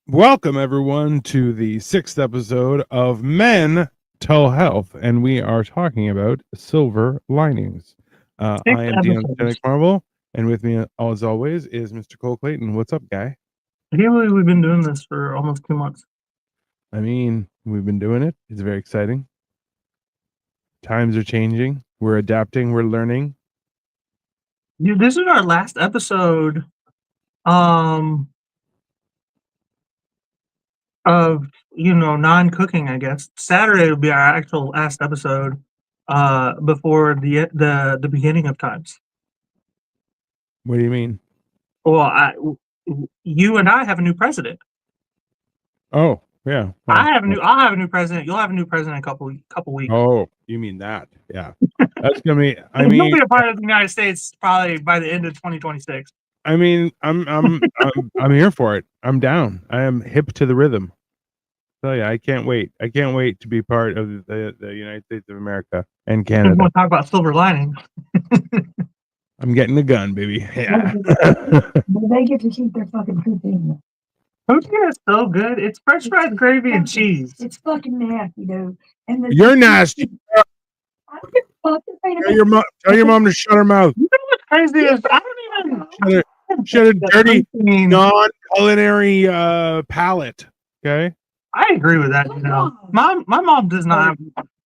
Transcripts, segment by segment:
Welcome, everyone, to the 6th episode of Mental Health, and we are talking about silver linings. Six I am Dion episodes. Marvel, and with me, as always, is Mr. Cole Clayton. What's up, guy? I can't believe we've been doing this for almost 2 months. I mean, we've been doing it. It's very exciting. Times are changing. We're adapting. We're learning. Dude, this is our last episode of non-cooking, I guess. Saturday will be our actual last episode before the beginning of times. What do you mean? Well, you and I have a new president. Oh, yeah. I'll Well, have a new president. You'll have a new president in a couple weeks. oh, you mean that? Yeah. That's gonna be. You'll be a part of the United States probably by the end of 2026. I mean, I'm here for it. I'm down. I am hip to the rhythm. Tell you, I can't wait. I can't wait to be part of the United States of America and We Canada. want to talk about silver lining. I'm getting a gun, baby. Yeah. But they get to keep their fucking poutine. Poutine is so good. It's French fries, gravy, and cheese. It's fucking nasty, dude. And You're nasty. I don't give a fuck. This ain't Tell your mom to shut her mouth. You know what's crazy is I don't even. She had a dirty, non-culinary palate. Okay. I agree with that. You know, my mom does not.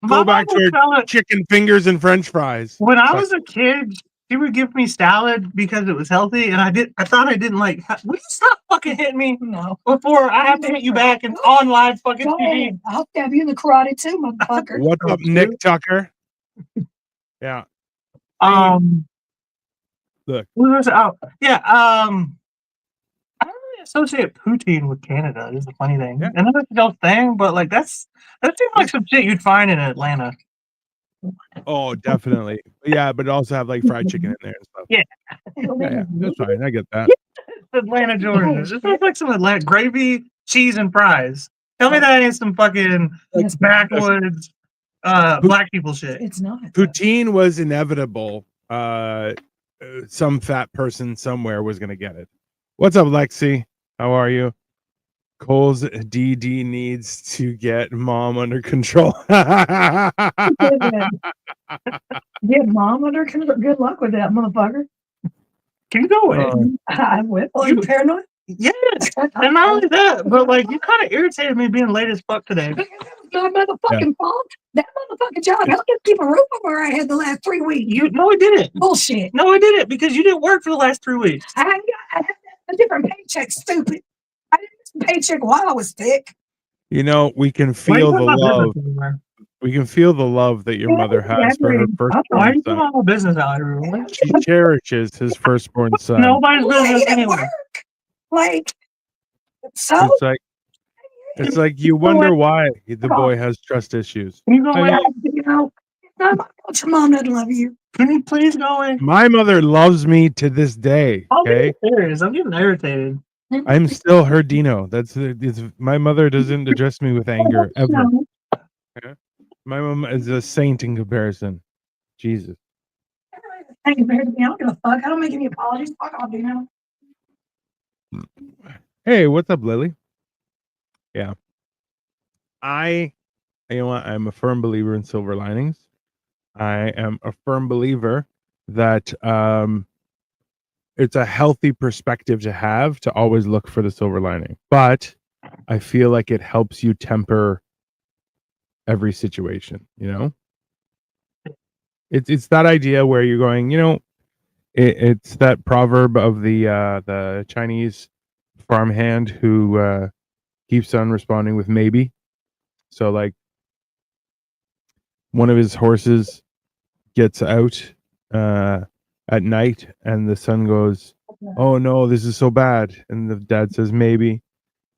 Go back to her chicken fingers and French fries. When I was a kid, she would give me salad because it was healthy, and I thought I didn't like. Will you stop fucking hitting me? No. Before I have to hit you back and on live fucking Go TV. ahead. I'll stab you in the karate too, motherfucker. What's up, Nick Tucker? Yeah. Look. What was it? Oh, yeah. I don't really associate poutine with Canada. Is the funny thing. Yeah. And that's a dope thing, but like that seems like some shit you'd find in Atlanta. Oh, definitely. Yeah, but also have like fried chicken in there and stuff. Yeah, that's fine. I get that. Atlanta, Georgia. It looks like some Atlanta gravy, cheese, and fries. Tell me that ain't some fucking backwoods black people shit. It's not. Poutine was inevitable. Some fat person somewhere was gonna get it. What's up, Lexi? How are you? Cole's DD needs to get mom under control. Get mom under control. Good luck with that, motherfucker. Can you go away? I will. Are you paranoid? Yes. And not only that, but like you kind of irritated me being late as fuck today. My motherfucking fault. That motherfucking job helped us keep a roof over our head the last 3 weeks. No, I didn't. Bullshit. No, I didn't because you didn't work for the last 3 weeks. I had a different paycheck, stupid. I didn't get a paycheck while I was sick. You know, we can feel the love. We can feel the love that your mother has for her firstborn Why are you son. doing all business out here? She cherishes his firstborn son. Nobody's business anyway. Like, so It's like you wonder why the boy has trust issues. Can you go away? you know, it's not my fault your mom doesn't love you. Can you please go away? My mother loves me to this day. Okay, I'm serious. I'm getting irritated. I'm still her Dino. It's my mother doesn't address me with anger ever. Okay? My mom is a saint in comparison. Jesus. Hey, compared to me, I don't give a fuck. I don't make any apologies. Fuck off, Dino. Hey, what's up, Lily? Yeah. You know what? I'm a firm believer in silver linings. I am a firm believer that it's a healthy perspective to have to always look for the silver lining. But I feel like it helps you temper every situation, you know? It's that idea where you're going, you know, it's that proverb of the Chinese farmhand who keeps on responding with maybe. So like one of his horses gets out at night and the son goes, "Oh no, this is so bad." And the dad says maybe.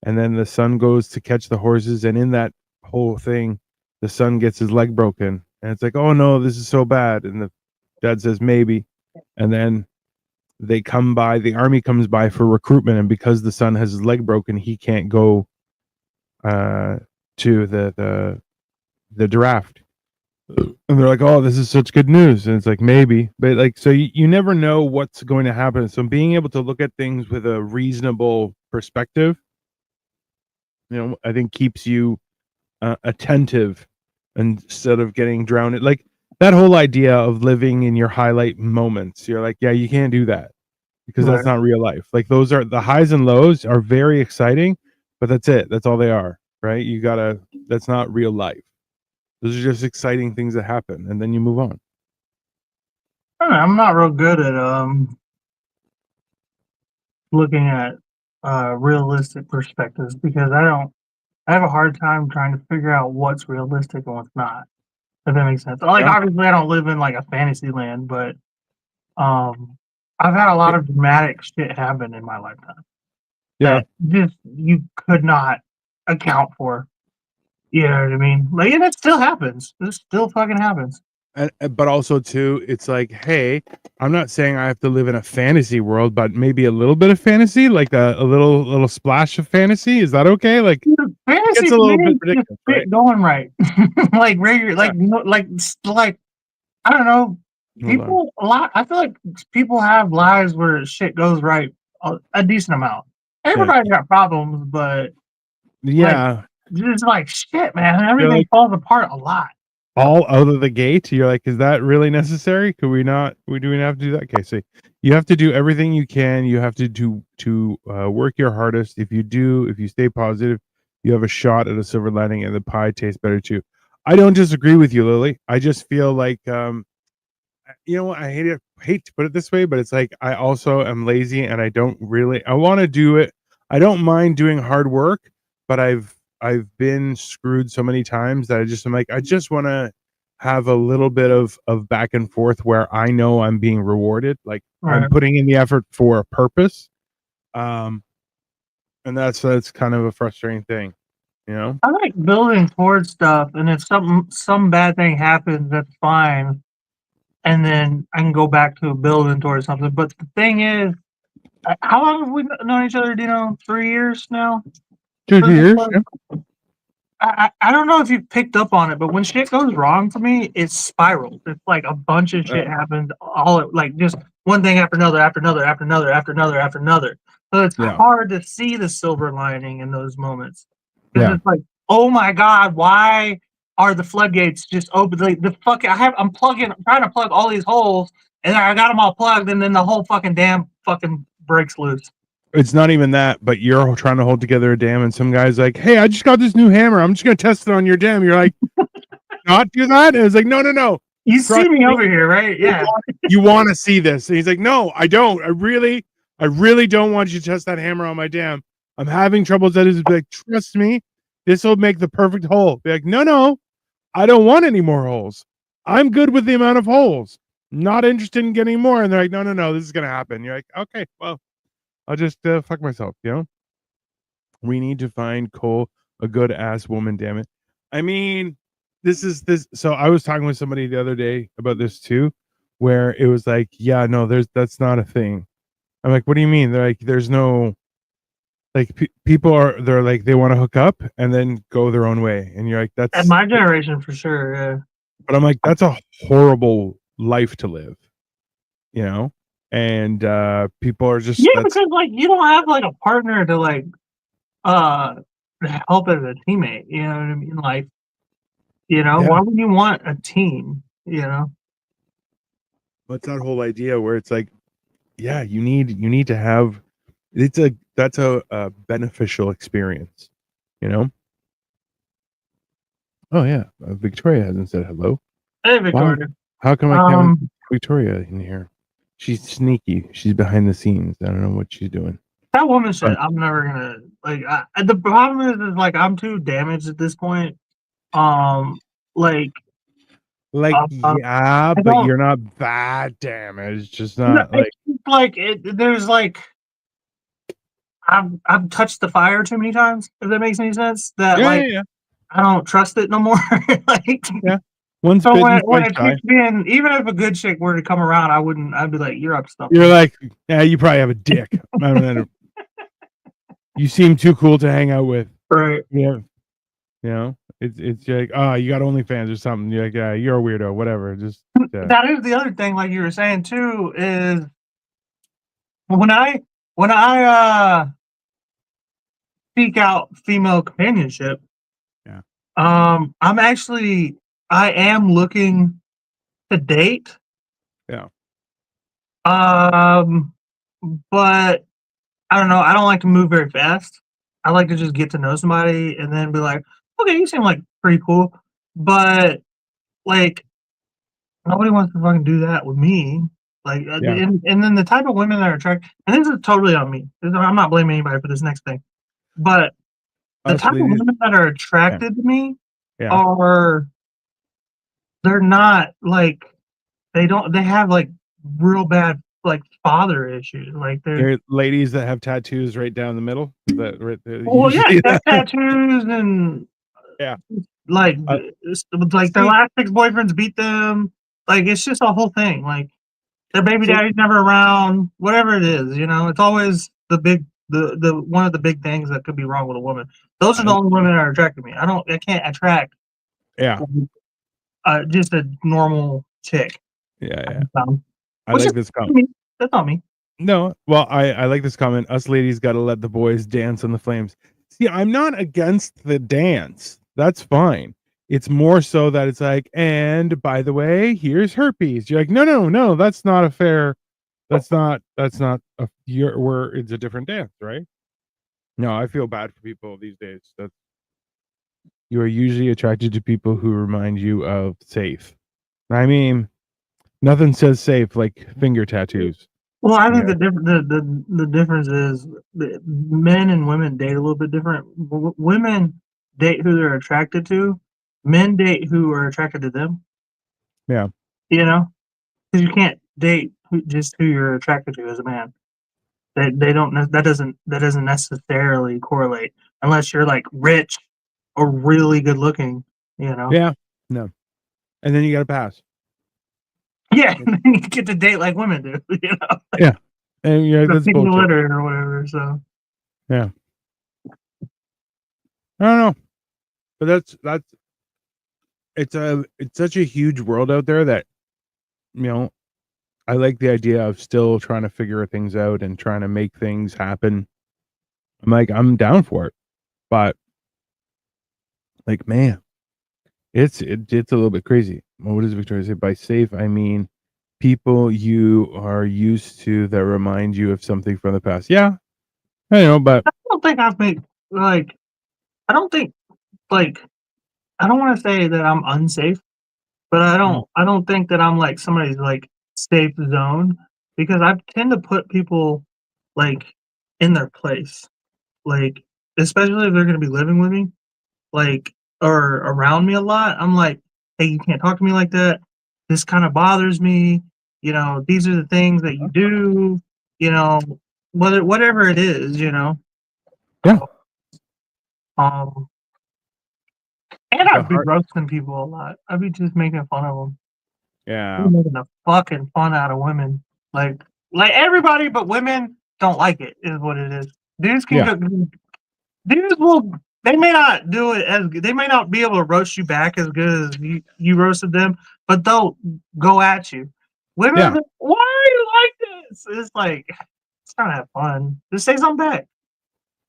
And then the son goes to catch the horses, and in that whole thing, the son gets his leg broken. And it's like, "Oh no, this is so bad." And the dad says maybe. And then they come by, the army comes by for recruitment, and because the son has his leg broken, he can't go to the draft. And they're like, "Oh, this is such good news." And it's like, maybe. But like, so you never know what's going to happen. So being able to look at things with a reasonable perspective I think keeps you attentive instead of getting drowned. Like that whole idea of living in your highlight moments. You're like, yeah, you can't do that because that's Right. not real life. Like those are the highs and lows are very exciting, but that's it. That's all they are, right? That's not real life. Those are just exciting things that happen, and then you move on. I don't know, I'm not real good at looking at realistic perspectives because I have a hard time trying to figure out what's realistic and what's not. If that makes sense. Like Yeah. obviously I don't live in like a fantasy land, but I've had a lot of dramatic shit happen in my lifetime Yeah. that just you could not account for. You know what I mean? Like, and it still happens. It still fucking happens. But also too, it's like, hey, I'm not saying I have to live in a fantasy world, but maybe a little bit of fantasy, like a little splash of fantasy. Is that okay? Like, Dude, fantasy it's a to little me bit is ridiculous, just right? shit going right. Like regular, like you know, like I don't know. Hold on. People a lot. I feel like people have lives where shit goes right a decent amount. Everybody's got problems, but Yeah, just like shit, man. you're Everything like falls apart a lot. all out of the gate. You're like, is that really necessary? Could we not? Do we have to do that? Okay, so you have to do everything you can. You have to do to work your hardest. If you stay positive, you have a shot at a silver lining, and the pie tastes better too. I don't disagree with you, Lily. I just feel like you know what, I hate to put it this way, but it's like I also am lazy and I want to do it. I don't mind doing hard work, but I've been screwed so many times that I'm like, I just want to have a little bit of back and forth where I know I'm being rewarded, like I'm Right. putting in the effort for a purpose. Um and that's kind of a frustrating thing, you know? I like building towards stuff, and if some bad thing happens, that's fine. And then I can go back to building towards something. But the thing is, how long have we known each other? Do you know, 3 years now? 2 years. Yeah. I don't know if you've picked up on it, but when shit goes wrong for me, it spirals. It's like a bunch of shit happens, like just one thing after another, after another, after another, after another, after another. So it's Yeah. hard to see the silver lining in those moments. Because Yeah. it's like, oh my god, why are the floodgates just open? Like the fuck, I'm trying to plug all these holes, and I got them all plugged, and then the whole fucking dam fucking breaks loose. It's not even that, but you're trying to hold together a dam, and some guy's like, "Hey, I just got this new hammer. I'm just gonna test it on your dam." You're like, "Not do that." And it's like, "No, no, no. You Trust see me me. over here, right? Yeah. You want to see this?" And he's like, "No, I don't. I really don't want you to test that hammer on my dam. I'm having troubles." That is like, "Trust me, this will make the perfect hole." Be like, "No, no, I don't want any more holes. I'm good with the amount of holes. Not interested in getting more." And they're like, "No, no, no, this is gonna happen." You're like, "Okay, well, I'll just fuck myself." You know. We need to find Cole a good ass woman, damn it. I mean, this is this. So I was talking with somebody the other day about this too, where it was like, yeah, no, that's not a thing. I'm like, what do you mean? They're like, there's no, like, people they're like, they want to hook up and then go their own way. And you're like, At my generation, for sure, yeah. but I'm like, that's a horrible life to live, you know? And people are just, Yeah, because like you don't have like a partner to like uh help as a teammate, you know what I mean? Like, yeah. why would you want a team, you know? What's that whole idea where it's like, yeah, you need to have that's a beneficial experience, you know. Oh yeah, Victoria hasn't said hello. Hey Wow, Victoria. how come I can't Um see Victoria in here? She's sneaky. She's behind the scenes. I don't know what she's doing. that woman shit, I'm never gonna like the problem is like I'm too damaged at this point. Like Like, yeah, I but don't you're not that damaged. Just no, not like, it's like there's like I've touched the fire too many times, if that makes any sense. That yeah, like yeah, yeah, I don't trust it no more. Like yeah. Once so bitten, when twice it shy. kicks in, even if a good chick were to come around, I'd be like, you're up to something. You're like, yeah, you probably have a dick. I don't know. You seem too cool to hang out with. Right. Yeah. You know, it's like, oh, you got OnlyFans or something. You're like, yeah, you're a weirdo, whatever. Just That is the other thing, like you were saying too, is when I seek out female companionship. Yeah. I am looking to date. Yeah. But I don't know. I don't like to move very fast. I like to just get to know somebody and then be like, okay, you seem like pretty cool. But like, nobody wants to fucking do that with me. Like, Yeah. and then the type of women that are attracted, and this is totally on me. I'm not blaming anybody for this next thing, but the Us type of ladies, women that are attracted to me Yeah. are, they're not like, they have like real bad like father issues. Like they're, ladies that have tattoos right down the middle. Is that right there? well, yeah, Usually they have tattoos and Yeah. like Uh, like their see- last ex-boyfriends beat them. Like it's just a whole thing. Like their baby So- daddy's never around. Whatever it is, it's always the one of the big things that could be wrong with a woman. Those are the only women that are attracted to me. I can't attract Yeah. just a normal chick. Yeah. I Which like is this comment. me. That's not me. No, well, I like this comment. Us ladies got to let the boys dance on the flames. See, I'm not against the dance. That's fine. It's more so that it's like, and by the way, here's herpes. You're like, no, that's not a fair. That's not a. It's a different dance, right? No, I feel bad for people these days. That you are usually attracted to people who remind you of safe. I mean, nothing says safe like finger tattoos. Well, I think Yeah. the difference is that men and women date a little bit different. Women date who they're attracted to. Men date who are attracted to them. Yeah. Because you can't date just who you're attracted to as a man. They don't. That doesn't necessarily correlate unless you're like rich or really good looking. Yeah. No. And then you got to pass. Yeah, you get to date like women do. And yeah, The that's pink bullshit. litter or whatever. So I don't know, but that's it's such a huge world out there that I like the idea of still trying to figure things out and trying to make things happen. I'm down for it, but like, man, it's a little bit crazy. What does Victoria say? By safe, I mean people you are used to that remind you of something from the past. Yeah, I know, but I don't think I've made like. I don't think like. I don't want to say that I'm unsafe, but I don't think that I'm like somebody's like safe zone because I tend to put people like in their place, like especially if they're going to be living with me, like or around me a lot. I'm like, hey, you can't talk to me like that. This kind of bothers me. These are the things that you do. You know, whatever it is. Yeah. Um, and The I'd be heart- roasting people a lot. I'd be just making fun of them. yeah, Making the fucking fun out of women. Like everybody but women don't like it, is what it is. Dudes can Yeah. go, dudes will, they may not do it as good, they may not be able to roast you back as good as you roasted them, but they'll go at you. Women Yeah. are like, why are you like this? It's like, it's trying to have fun. Just say something back.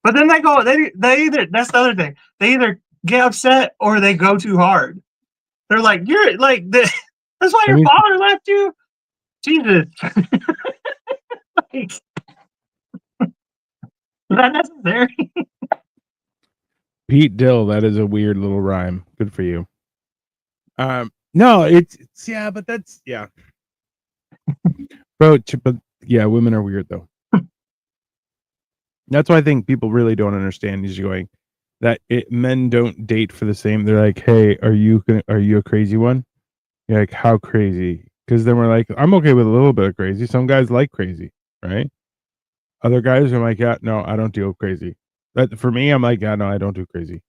But then they either, that's the other thing, they either get upset or they go too hard. They're like, you're like, that's why I your mean- father left you? Jesus. Like, is that necessary? Pete Dill, that is a weird little rhyme. Good for you. No, it's yeah, but that's yeah. But yeah, women are weird though. That's why I think people really don't understand is going that men don't date for the same. They're like, hey, are you a crazy one? You're like, how crazy? Because then we're like, I'm okay with a little bit of crazy. Some guys like crazy, right? Other guys are like, yeah, no, I don't do crazy. But for me, I'm like, yeah, no, I don't do crazy.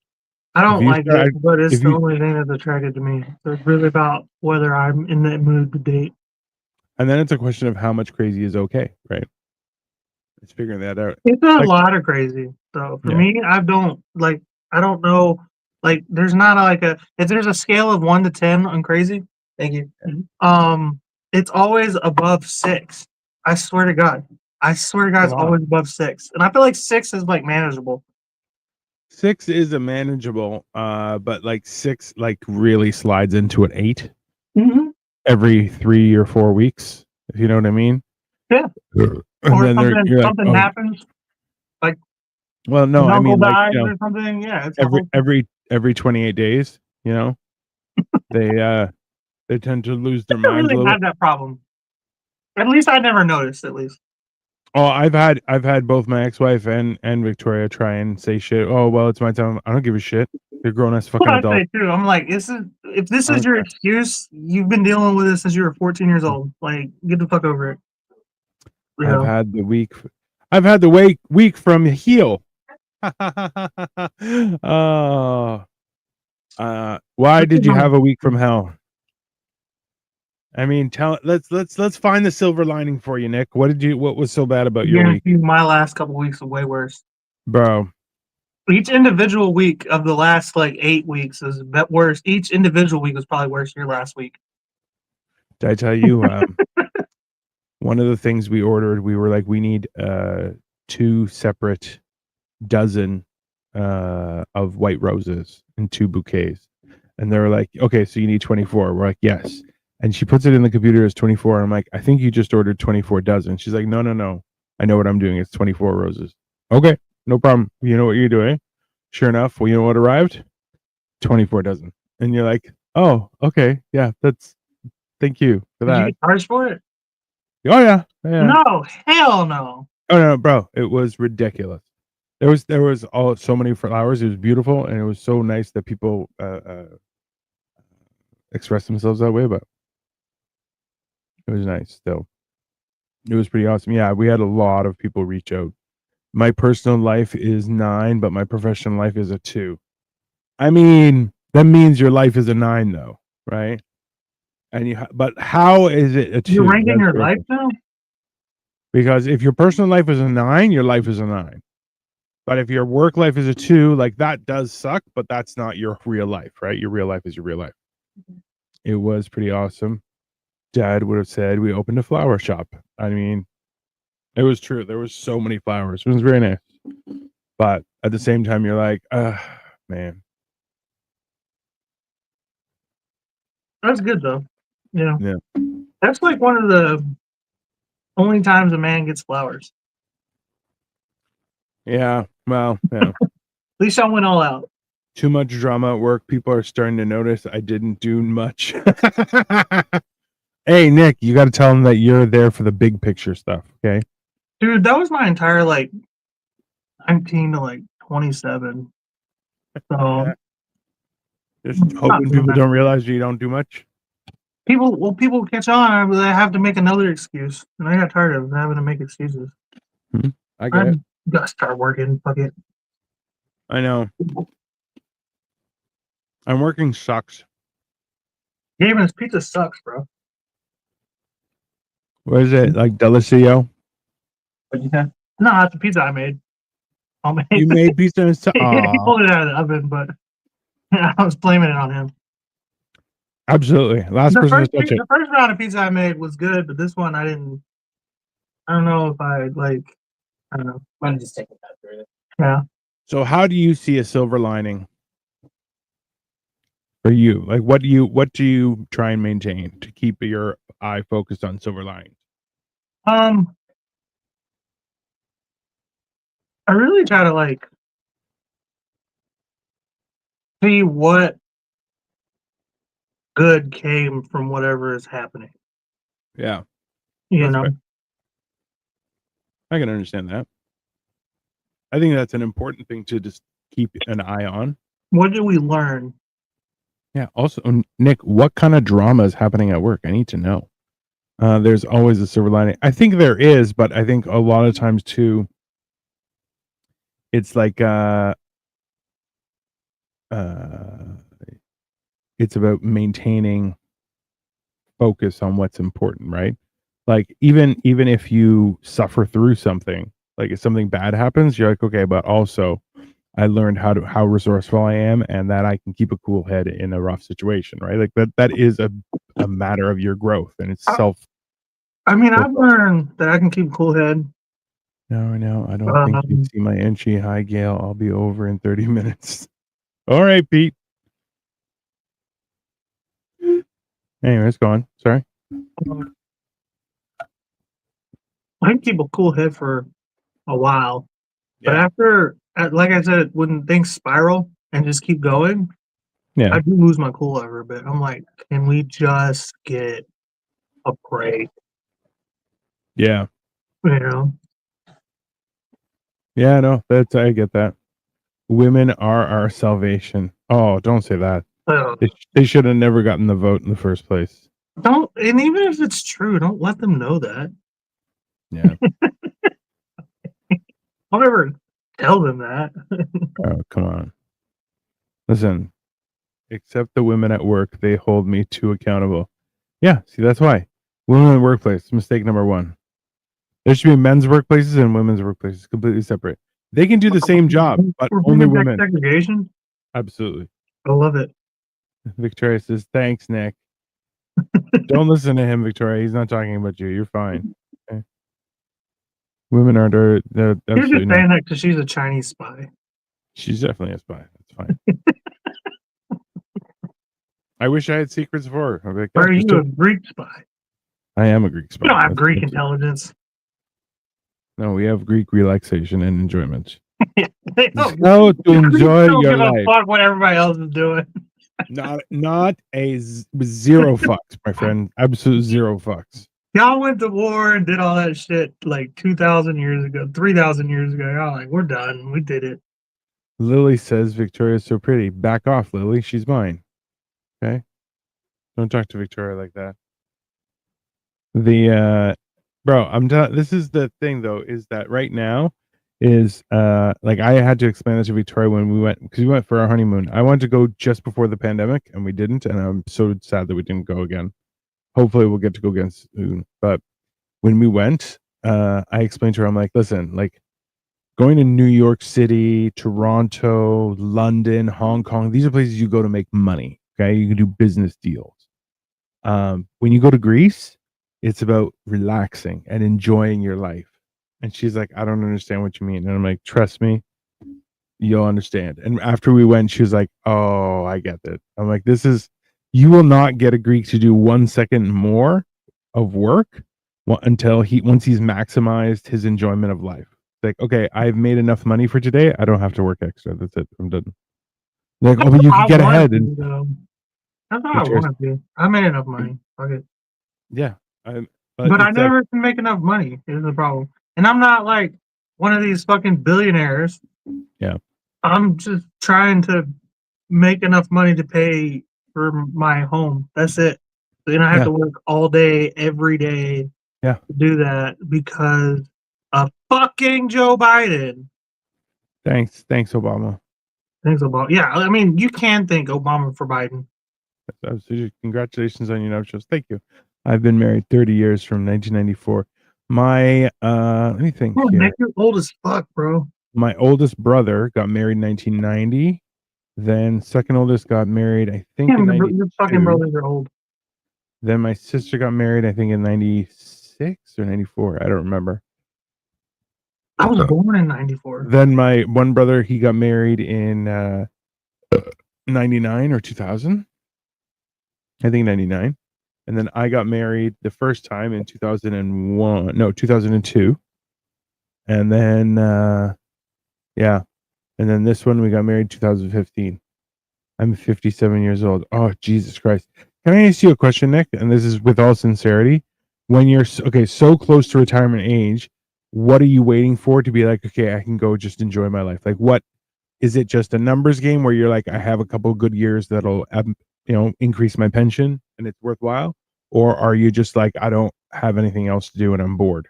I don't you like start- it, but it's if the you- only thing that's attracted to me. So it's really about whether I'm in that mood to date. And then it's a question of how much crazy is okay, right? It's figuring that out. It's a Like- lot of crazy. So for Yeah. me, I don't know. Like, there's not if there's a scale of 1 to 10 on crazy. Thank you. It's always above 6. I swear to God. I swear to God, it's Wow. always above 6. And I feel like 6 is like manageable. 6 is a manageable, but like 6 like really slides into an 8 Mm-hmm. every 3 or 4 weeks, if you know what I mean. Yeah. And Or then something, you're like, something oh, happens. well, no, Your I uncle mean like dies or something. Yeah, it's a whole. every 28 days, they tend to lose their I don't minds a really little have bit. that problem. At least I never noticed. At least. Oh, I've had both my ex-wife and Victoria try and say shit. Oh, well, it's my time. I don't give a shit. They're grown ass fucking What I adults. say too. I'm like, if this I is don't your care. excuse, you've been dealing with this since you were 14 years old. Like, get the fuck over it. You I've know. had the week from heel. Oh, why did you have a week from hell? I mean, let's find the silver lining for you, Nick. What was so bad about your week, Guarantee my last couple weeks are way worse. bro? Each individual week of the last like 8 weeks is worse. Each individual week was probably worse than your last week. Did I tell you? One of the things we ordered, we were like, we need 2 separate dozen of white roses in 2 bouquets, and they were like, okay, so you need 24. We're like, yes. And she puts it in the computer as 24. I'm like, I think you just ordered 24 dozen. She's like, no, I know what I'm doing. It's 24 roses. Okay, no problem. You know what you're doing. Sure enough, well, you know what arrived? 24 dozen. And you're like, oh, okay, yeah, thank you for Did you that. get charged for it? Oh yeah. No, hell no. Oh no, bro, it was ridiculous. There was so many flowers. It was beautiful, and it was so nice that people express themselves that way. But it was nice still. It was pretty awesome. Yeah, we had a lot of people reach out. My personal life is 9, but my professional life is a 2. I mean, that means your life is a 9, though, right? And but how is it a 2? You're ranking That's your the life question. now? Because if your personal life is a 9, your life is a 9. But if your work life is a 2, like that does suck, but that's not your real life, right? Your real life is your real life. It was pretty awesome. Dad would have said we opened a flower shop. I mean, it was true. There was so many flowers. It was very nice. But at the same time, you're like, man. That's good though. You know. Yeah. That's like one of the only times a man gets flowers. Yeah. Well, yeah. At least I went all out. Too much drama at work. People are starting to notice I didn't do much. Hey, Nick, you got to tell them that you're there for the big picture stuff, okay? Dude, that was my entire like 19 to like 27. So Just hoping people don't realize you don't do much. people catch on. I have to make another excuse, and I got tired of having to make excuses. I get it. Gotta start working. Fuck it. I know. I'm working sucks. Gaben, this pizza sucks, bro. What is it? Like Delicio? What you said? No, that's the pizza I made. You made pizza and stuff? He pulled it out of the oven, but I was blaming it on him. Absolutely. Last person to touch it. The first round of pizza I made was good, but this one I didn't. I don't know if I like. I don't know. Mine just take it back through it. Yeah. So how do you see a silver lining for you? Like what do you try and maintain to keep your eye focused on silver linings? I really try to like see what good came from whatever is happening. Yeah. You That's know. fair. I can understand that. I think that's an important thing to just keep an eye on. What did we learn? Yeah. Also, Nick, what kind of drama is happening at work? I need to know. There's always a silver lining. I think there is, but I think a lot of times too, it's like it's about maintaining focus on what's important, right? Like even if you suffer through something, like if something bad happens, you're like, okay, but also I learned how resourceful I am and that I can keep a cool head in a rough situation, right? Like that is a matter of your growth and it's self. I mean, I've learned that I can keep a cool head No, I don't think you Um, see my entry. Hi, Gail. I'll be over in 30 minutes. All right, Pete. Anyways, go on. Sorry. I can keep a cool head for a while, but Yeah. after, like I said, when things spiral and just keep going, Yeah. I do lose my cool over a bit. I'm like, can we just get a break? Yeah. You know? Yeah, no, I get that. Women are our salvation. Oh, don't say that. Uh, They should have never gotten the vote in the first place. don't, and even if it's true, don't let them know that. Yeah. Don't ever tell them that. Oh, come on. Listen, except the women at work, they hold me too accountable. Yeah, see, that's why. Women in the workplace, mistake number one. There should be men's workplaces and women's workplaces, completely separate. They can do the same job, but We're only bringing back women. segregation. Absolutely. I love it. Victoria says, thanks, Nick. Don't listen to him, Victoria. He's not talking about you. You're fine. Okay? Women aren't, they're You're absolutely just not. saying that because she's a Chinese spy. She's definitely a spy. That's fine. I wish I had secrets for her. I'd be like, Or yeah, are just you a Greek spy? I am a Greek spy. You don't have That's Greek absolutely- intelligence. No, we have Greek relaxation and enjoyment. They don't- How to Greeks enjoy don't your give life. a fuck what everybody else is doing. Not zero fucks, my friend. Absolute zero fucks. Y'all went to war and did all that shit like 2,000 years ago, 3,000 years ago. Y'all like, we're done. We did it. Lily says Victoria's so pretty. Back off, Lily. She's mine. Okay? Don't talk to Victoria like that. This is the thing though, is that right now is like I had to explain this to Victoria when we went, because we went for our honeymoon. I wanted to go just before the pandemic and we didn't, and I'm so sad that we didn't go again. Hopefully we'll get to go again soon. But when we went, I explained to her, I'm like, listen, like going to New York City, Toronto, London, Hong Kong, these are places you go to make money. Okay. You can do business deals. When you go to Greece, it's about relaxing and enjoying your life. And she's like, I don't understand what you mean. And I'm like, trust me, you'll understand. And after we went, she was like, oh, I get it. I'm like, you will not get a Greek to do 1 second more of work until once he's maximized his enjoyment of life. Like, okay, I've made enough money for today. I don't have to work extra. That's it. I'm done. Like, oh, but you can get ahead. And That's what I want to do. I made enough money. Okay. yeah, but I never can make enough money is the problem. And I'm not like one of these fucking billionaires. Yeah. I'm just trying to make enough money to pay for my home. That's it. Then I have to work all day, every day to do that because of fucking Joe Biden. Thanks, Obama. Thanks, Obama. Yeah, I mean, you can thank Obama for Biden. Absolutely. Congratulations on your nuptials. Thank you. I've been married 30 years from 1994. My let me think here. Nick, you're old as fuck, bro. My oldest brother got married in 1990. Then second oldest got married, I think, in 92. Your fucking brothers are old. Then my sister got married, I think, in 96 or 94. I don't remember. I was born in 94. Then my one brother, he got married in 99 or 2000. I think 99. And then I got married the first time in 2002. And then, and then this one, we got married 2015. I'm 57 years old. Oh, Jesus Christ. Can I ask you a question, Nick? And this is with all sincerity. When you're, so close to retirement age, what are you waiting for to be like, okay, I can go just enjoy my life? Like, what is it, just a numbers game where you're like, I have a couple good years that'll, increase my pension and it's worthwhile? Or are you just like, I don't have anything else to do and I'm bored?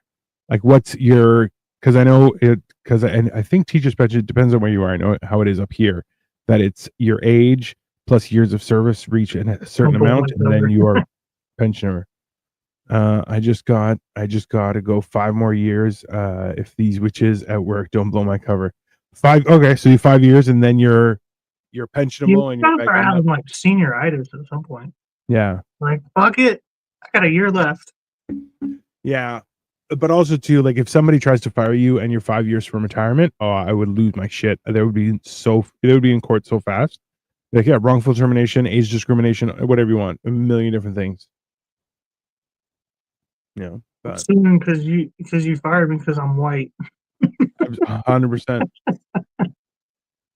Like, what's your, because I know it, and I think teacher's pension depends on where you are. I know how it is up here, that it's your age plus years of service reach a certain amount, and then you are pensioner. I just got to go 5 more years. If these witches at work don't blow my cover. 5. Okay, so you 5 years, and then you're pensionable, and you're back to have like senioritis at some point. Yeah. Like, fuck it, I got a year left. Yeah. but also too, like if somebody tries to fire you and you're 5 years from retirement, oh, I would lose my shit. They would be in court so fast. Like, yeah, wrongful termination, age discrimination, whatever you want, a million different things. You know, but Assuming because you fired me because I'm white. 100%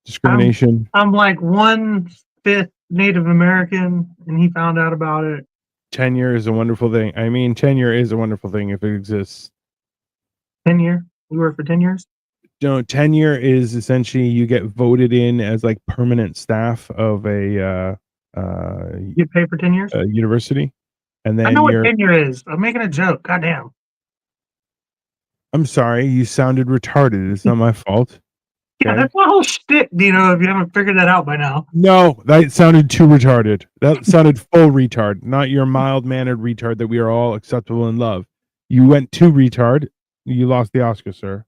discrimination. I'm like 1/5 Native American, and he found out about it. Tenure is a wonderful thing. I mean, tenure is a wonderful thing if it exists. 10 year. You work for 10 years. No, tenure is essentially you get voted in as like permanent staff of a You pay for 10 years. university, and I then know what you're. tenure is. I'm making a joke. Goddamn. I'm sorry, you sounded retarded. It's not my fault. Yeah, Okay. that's my whole shtick. You know, if you haven't figured that out by now. No, that sounded too retarded. That sounded full retard, not your mild mannered retard that we are all acceptable and love. You went too retard. You lost the Oscar, sir.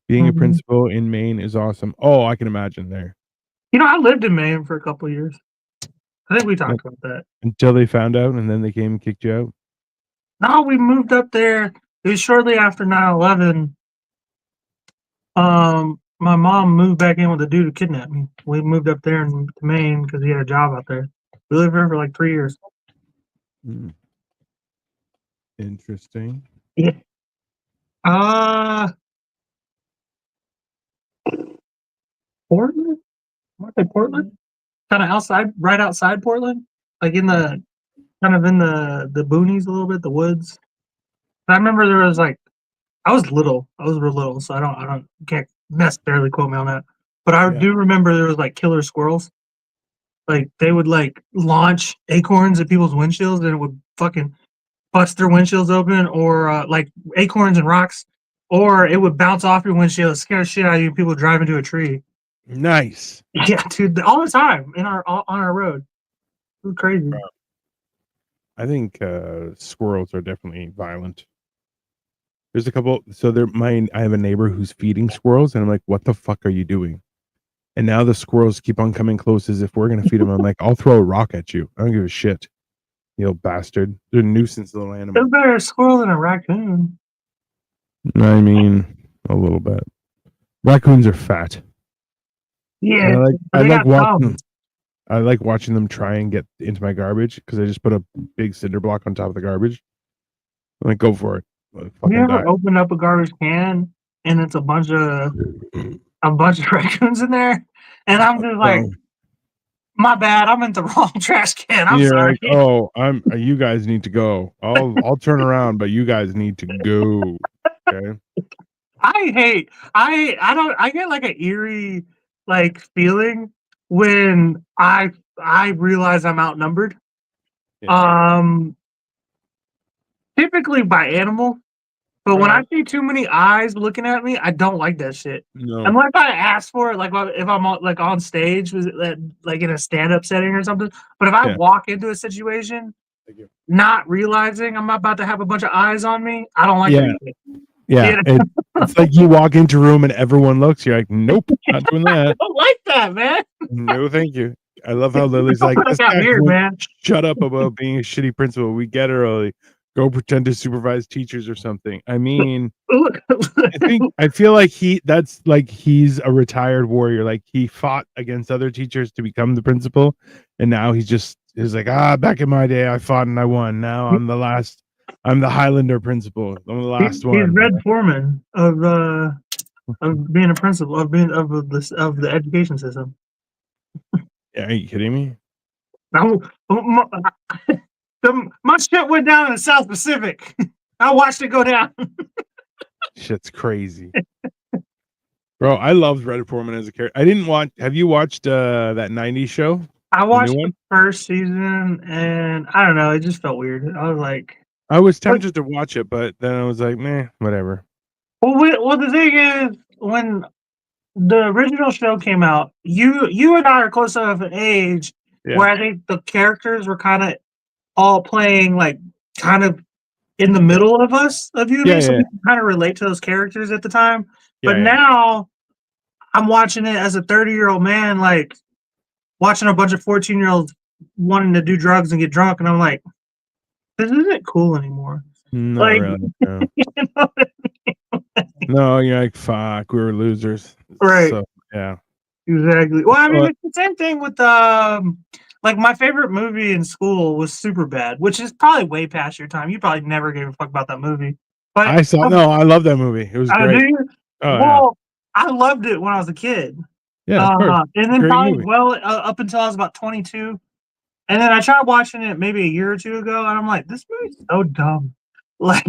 Being a Mhm. principal in Maine is awesome. Oh, I can imagine there. You know, I lived in Maine for a couple of years. I think we talked about that. Until they found out and then they came and kicked you out. No, we moved up there. It was shortly after 9/11. My mom moved back in with a dude who kidnapped me. We moved up there to Maine because he had a job out there. We lived there for like 3 years. Hmm. Interesting. Yeah. Portland? Want to say Portland? Kind of outside, right outside Portland, like in the kind of in the boonies a little bit, the woods. I remember there was like I was little. I was real little, so I don't can't necessarily quote me on that. But I Yeah. do remember there was like killer squirrels. Like they would like launch acorns at people's windshields, and it would fucking bust their windshields open, or like acorns and rocks, or it would bounce off your windshield, scare shit out of you. People drive into a tree. Nice. Yeah, dude, all the time on our road. It was crazy. I think squirrels are definitely violent. There's a couple. So I have a neighbor who's feeding squirrels, and I'm like, "What the fuck are you doing?" And now the squirrels keep on coming close as if we're gonna feed them. I'm like, "I'll throw a rock at you. I don't give a shit, you old bastard. They're a nuisance little animal." There's better a squirrel than a raccoon. I mean, a little bit. Raccoons are fat. Yeah, And but they got thumbs. I like watching them try and get into my garbage because I just put a big cinder block on top of the garbage. I'm like, go for it. Have Fucking you ever die. opened up a garbage can and it's a bunch of raccoons in there? And I'm just like, So, my bad, I'm in the wrong trash can. I'm you're sorry. like, oh, you guys need to go. I'll turn around, but you guys need to go. Okay. I get like an eerie like feeling when I realize I'm outnumbered. Typically by animal, but when I see too many eyes looking at me, I don't like that shit. No. Unless I ask for it, like if I'm like on stage, like in a stand-up setting or something. But if I walk into a situation, Thank you. not realizing I'm about to have a bunch of eyes on me, I don't like Yeah. that shit. Yeah. It's like you walk into a room and everyone looks. You're like, nope, not doing I that. don't like that, man. No, thank you. I love how Lily's like, this That guy weird, won't man. shut up about being a shitty principal. We get it early. Go pretend to supervise teachers or something. I mean, I feel like he's a retired warrior. Like he fought against other teachers to become the principal, and now he's like, back in my day I fought and I won. Now I'm the Highlander principal. I'm the last one. He's Red Foreman of being a principal of the education system. Yeah, are you kidding me? My shit went down in the South Pacific. I watched it go down. Shit's crazy. Bro, I loved Red Foreman as a character. I didn't watch. Have you watched that 90s show? I watched the first season and I don't know, it just felt weird. I was like, I was tempted to watch it, but then I was like, meh, whatever. Well, the thing is, when the original show came out, you and I are close enough in age where I think the characters were kind of all playing like kind of in the middle of us, of you and me, so we can kind of relate to those characters at the time. But now I'm watching it as a 30-year-old man, like watching a bunch of 14-year-olds wanting to do drugs and get drunk, and I'm like, this isn't cool anymore. Not Like, really. No. you know? No, you're like, fuck, we were losers. Right. So yeah. Exactly. Well, I mean, But it's the same thing with like my favorite movie in school was Superbad, which is probably way past your time. You probably never gave a fuck about that movie. But I saw I love that movie. It was I great. do. Oh yeah. Well, I loved it when I was a kid. Yeah, of course. And then Great probably movie. up until I was about 22. And then I tried watching it maybe a year or two ago, and I'm like, this movie's so dumb. Like,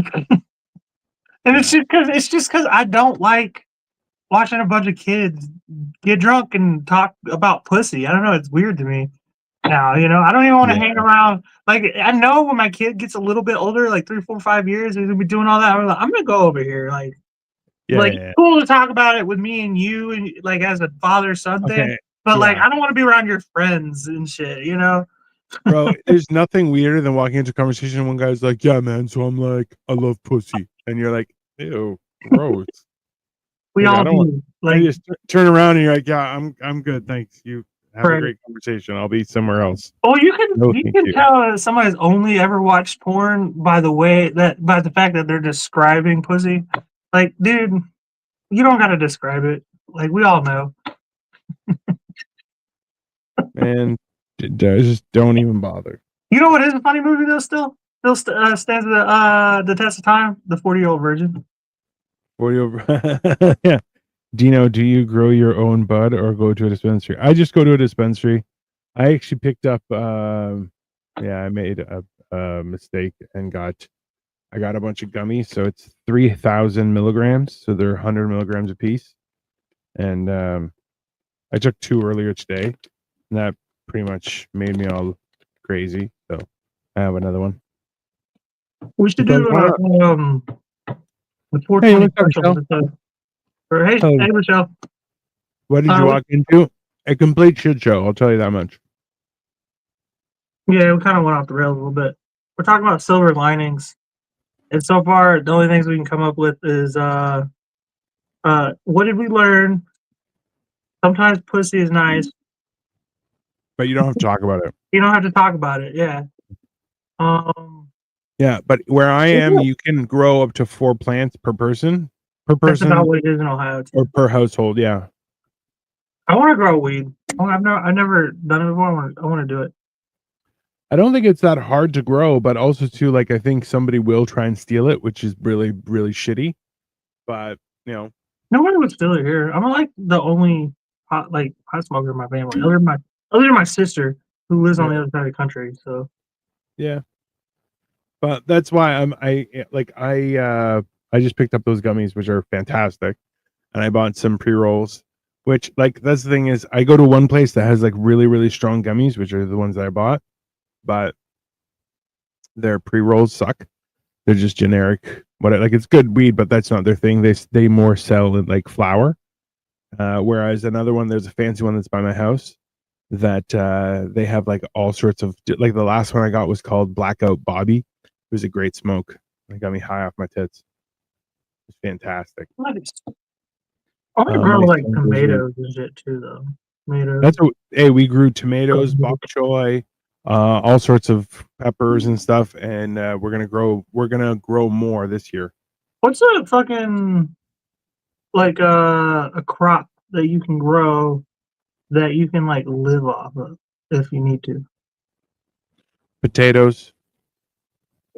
and it's just because I don't like watching a bunch of kids get drunk and talk about pussy. I don't know. It's weird to me now. You know, I don't even want to Yeah. hang around. Like, I know when my kid gets a little bit older, like 3, 4, 5 years, he's gonna be doing all that. I'm like, I'm gonna go over here. Like, Yeah. it's cool to talk about it with me and you, and like as a father son thing. Okay. But like, Yeah. I don't want to be around your friends and shit. You know. Bro, there's nothing weirder than walking into a conversation and one guy's like, yeah, man, so I'm like, I love pussy. And you're like, ew, gross. We Like, all I don't want do. I Like, just turn around and you're like, yeah, I'm good, thanks. You have a Right. great conversation. I'll be somewhere else. well, you No, can thank you. tell that somebody's only ever watched porn by the fact that they're describing pussy. Like, dude, you don't gotta describe it. Like, we all know. And just don't even bother. You know what is a funny movie though? Still stands the test of time. The 40-Year-Old Virgin. 40 over. Yeah. Dino, do you grow your own bud or go to a dispensary? I just go to a dispensary. I actually picked up I made a mistake and I got a bunch of gummies, so it's 3,000 milligrams, so they're 100 milligrams a piece. And I took 2 earlier today, and that pretty much made me all crazy. So I have another one. We should Because do why not? the 420 what's up, special. Michelle? Hey, Michelle. What did you walk into? A complete shit show. I'll tell you that much. Yeah, we kind of went off the rails a little bit. We're talking about silver linings, and so far the only things we can come up with is what did we learn? Sometimes pussy is nice. But you don't have to talk about it. You don't have to talk about it. Yeah. Yeah, but where I am, you can grow up to 4 plants per person. That's about what it is in Ohio too. Or per household. Yeah. I want to grow weed. I've never done it before. I want to do it. I don't think it's that hard to grow, but also too, like, I think somebody will try and steal it, which is really, really shitty. But Nobody would steal it here. I'm like the only pot smoker in my family, other than my sister who lives on the other side of the country. So yeah. But that's why I just picked up those gummies, which are fantastic, and I bought some pre-rolls. Which, like, that's the thing is, I go to one place that has like really, really strong gummies, which are the ones that I bought, but their pre-rolls suck. They're just generic. Like, it's good weed, but that's not their thing. They more sell in like flour. Whereas another one, there's a fancy one that's by my house that they have like all sorts of, like, the last one I got was called Blackout Bobby. It was a great smoke. It got me high off my tits. It's fantastic. nice. I want to grow like tomatoes and shit too, though. Tomatoes. We grew tomatoes, bok choy, all sorts of peppers and stuff, and we're gonna grow more this year. What's a fucking like a crop that you can grow that you can like live off of if you need to? Potatoes.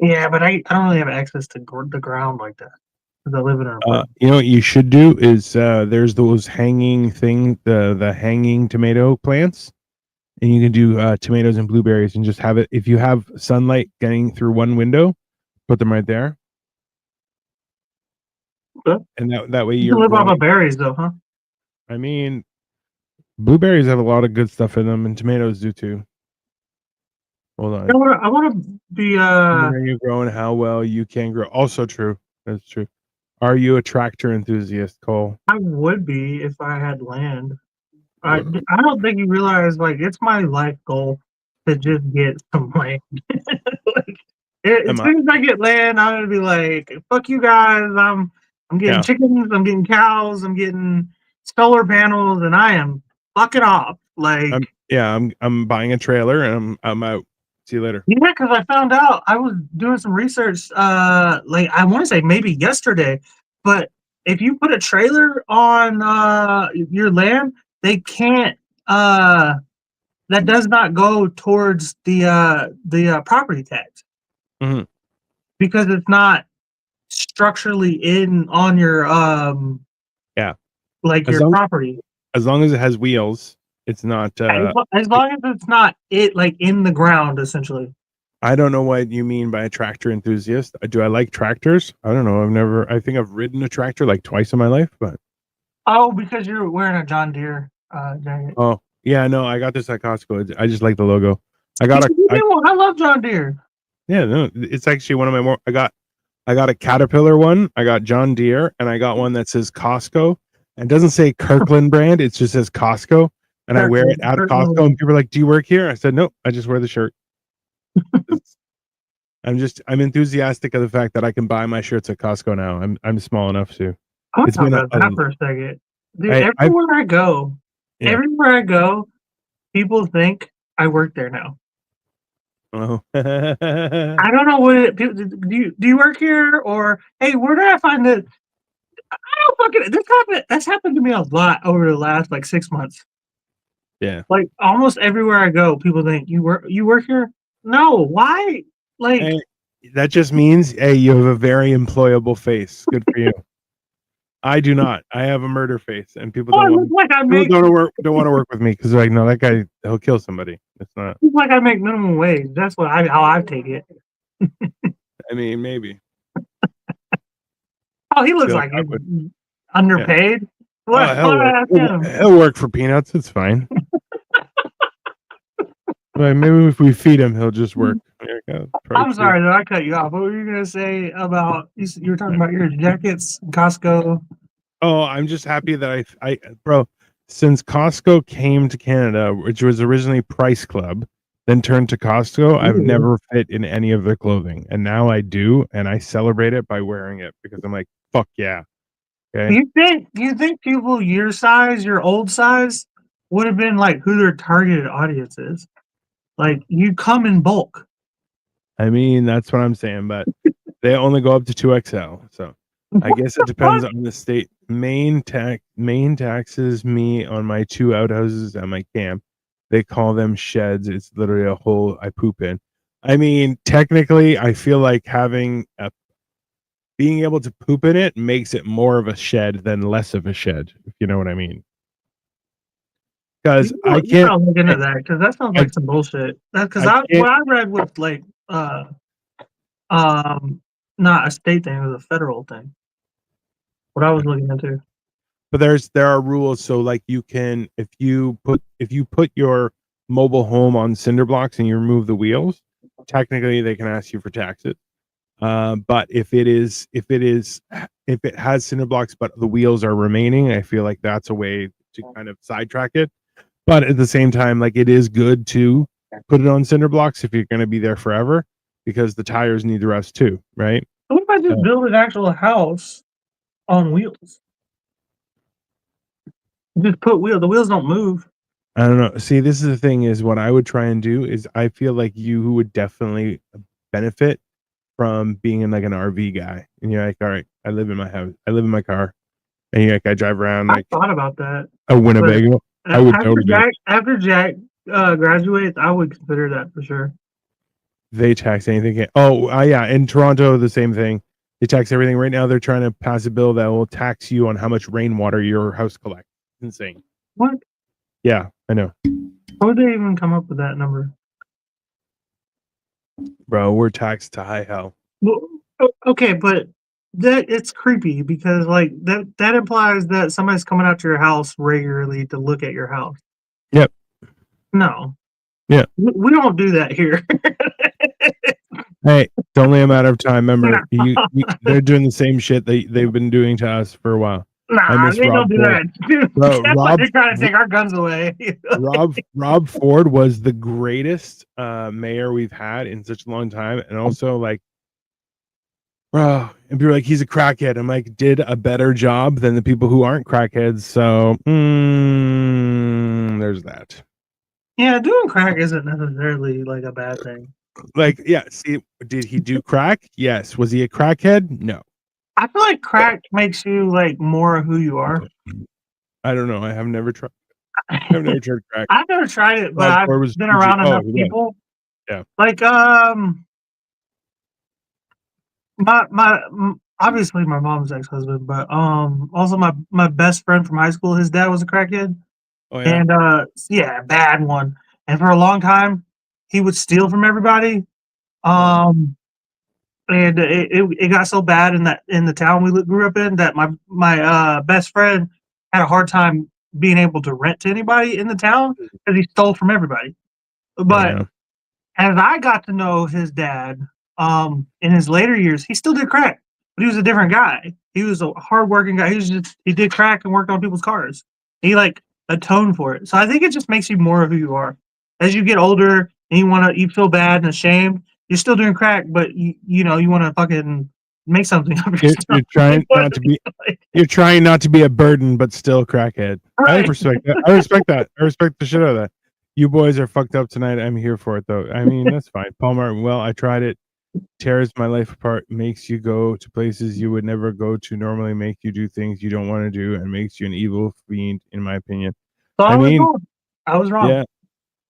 Yeah, but I don't really have access to the ground like that because I live in an apartment. You know what you should do is there's those hanging the hanging tomato plants, and you can do tomatoes and blueberries and just have it. If you have sunlight getting through one window, put them right there. Okay. And that way You you're can live off growing. of berries though, huh? I mean, blueberries have a lot of good stuff in them, and tomatoes do too. Hold on. I want to be Where you grow and how well you can grow. Also true. That's true. Are you a tractor enthusiast, Cole? I would be if I had land. I don't think you realize, like, it's my life goal to just get some land. Like, as soon as I get land, I'm gonna be like, "Fuck you guys! I'm getting chickens, I'm getting cows, I'm getting solar panels, and I am fucking off." Like, I'm buying a trailer and I'm out. See you later. Yeah, because I found out I was doing some research. Like I want to say maybe yesterday, but if you put a trailer on your land, they can't. That does not go towards the property tax Mhm. because it's not structurally in on your Yeah. like As your long property. as long as it has wheels, it's not. As long as it's not like in the ground, essentially. I don't know what you mean by a tractor enthusiast. Do I like tractors? I don't know. I've never. I think I've ridden a tractor like twice in my life, but Oh, because you're wearing a John Deere jacket. oh yeah, no, I got this at Costco. I just like the logo. I got a. I love John Deere. Yeah, no, it's actually one of my more. I got a Caterpillar one. I got John Deere, and I got one that says Costco. And it doesn't say Kirkland brand. It just says Costco. And I wear it at Kirkland. Costco, and people are like, "Do you work here?" I said, "Nope, I just wear the shirt." I'm enthusiastic of the fact that I can buy my shirts at Costco now. I'm small enough to. I'll It's talk been about that for a second. Dude, I've- Yeah. everywhere I go, people think I work there now. Oh. I don't know what it, do you work here or hey, where did I find it? I don't fucking that's happened to me a lot over the last like 6 months. Yeah. Like almost everywhere I go, people think you work here? No, why? Like Hey, that just means hey, you have a very employable face. Good for you. I do not. I have a murder face, and people I don't look want like I people make don't want to work with me because they're like, no, that guy he'll kill somebody. It's not. look like I make minimum wage. That's what how I take it. I mean, maybe. Oh, he looks Feel like I he's would. underpaid. What? Oh, he'll work. Ask him. He'll work for peanuts. It's fine. Like maybe if we feed him, he'll just work. There you go. I'm sorry that I cut you off. What were you gonna say about you were talking about your jackets, Costco? Oh, I'm just happy that bro, since Costco came to Canada, which was originally Price Club, then turned to Costco, I've Ooh. never fit in any of their clothing. And now I do, and I celebrate it by wearing it because I'm like, fuck yeah. Okay. You think people your size, your old size, would have been like who their targeted audience is? Like you come in bulk. I mean, that's what I'm saying, but they only go up to 2XL. So I guess it depends on the state. Maine taxes me on my 2 outhouses at my camp. They call them sheds. It's literally a hole I poop in. I mean, technically, I feel like being able to poop in it makes it more of a shed than less of a shed, if you know what I mean. Because I can't I'll look into that because that sounds like some bullshit. Because what I read was like not a state thing, it was a federal thing. What I was looking into. But there are rules. So like you can if you put your mobile home on cinder blocks and you remove the wheels, technically they can ask you for taxes. But if it has cinder blocks but the wheels are remaining, I feel like that's a way to kind of sidetrack it. But at the same time, like it is good to put it on cinder blocks if you're going to be there forever because the tires need the rest too, right? What if I just build an actual house on wheels? Just put wheels. The wheels don't move. I don't know. See, this is the thing is what I would try and do is I feel like you would definitely benefit from being in like an RV guy. And you're like, all right, I live in my house. I live in my car. And you're like, I drive around like I thought about that. a Winnebago. I would totally do it. After Jack graduates, I would consider that for sure. They tax anything. Oh, yeah. In Toronto, the same thing. They tax everything. Right now, they're trying to pass a bill that will tax you on how much rainwater your house collects. It's insane. What? Yeah, I know. How would they even come up with that number? Bro, we're taxed to high hell. Well, okay, but that it's creepy because like that implies that somebody's coming out to your house regularly to look at your house. Yep. No. Yeah. We don't do that here. Hey, it's only a matter of time. Remember, they're doing the same shit they've been doing to us for a while. Nah, they don't do that. Dude, Bro, they're trying to take our guns away. Rob Ford was the greatest mayor we've had in such a long time, and also like, bro, and people are like, he's a crackhead. I'm like, did a better job than the people who aren't crackheads. So there's that. Yeah, doing crack isn't necessarily like a bad thing. Like, yeah, see, did he do crack? Yes. Was he a crackhead? No. I feel like crack makes you like more of who you are. I don't know. I have never tried. I've never tried crack. I've never tried it, but Oh, I've where was been Fuji? around Oh, enough he was. people. Yeah. Like obviously my mom's ex-husband, but also my best friend from high school, his dad was a crackhead. Oh yeah. And yeah, bad one. And for a long time, he would steal from everybody. Um and it got so bad in the town we grew up in that my best friend had a hard time being able to rent to anybody in the town because he stole from everybody. But Yeah. as I got to know his dad, in his later years, he still did crack, but he was a different guy. He was a hardworking guy. He did crack and worked on people's cars. He like atoned for it. So I think it just makes you more of who you are. As you get older and you feel bad and ashamed, you're still doing crack, but you know you want to fucking make something of You're, yourself. you're trying not to be. You're trying not to be a burden, but still crackhead. I Right. respect that. I respect that. I respect the shit out of that. You boys are fucked up tonight. I'm here for it, though. I mean, that's fine. Paul Martin. Well, I tried it. Tears my life apart. Makes you go to places you would never go to normally. Make you do things you don't want to do, and makes you an evil fiend, in my opinion. So I mean, I was wrong. yeah.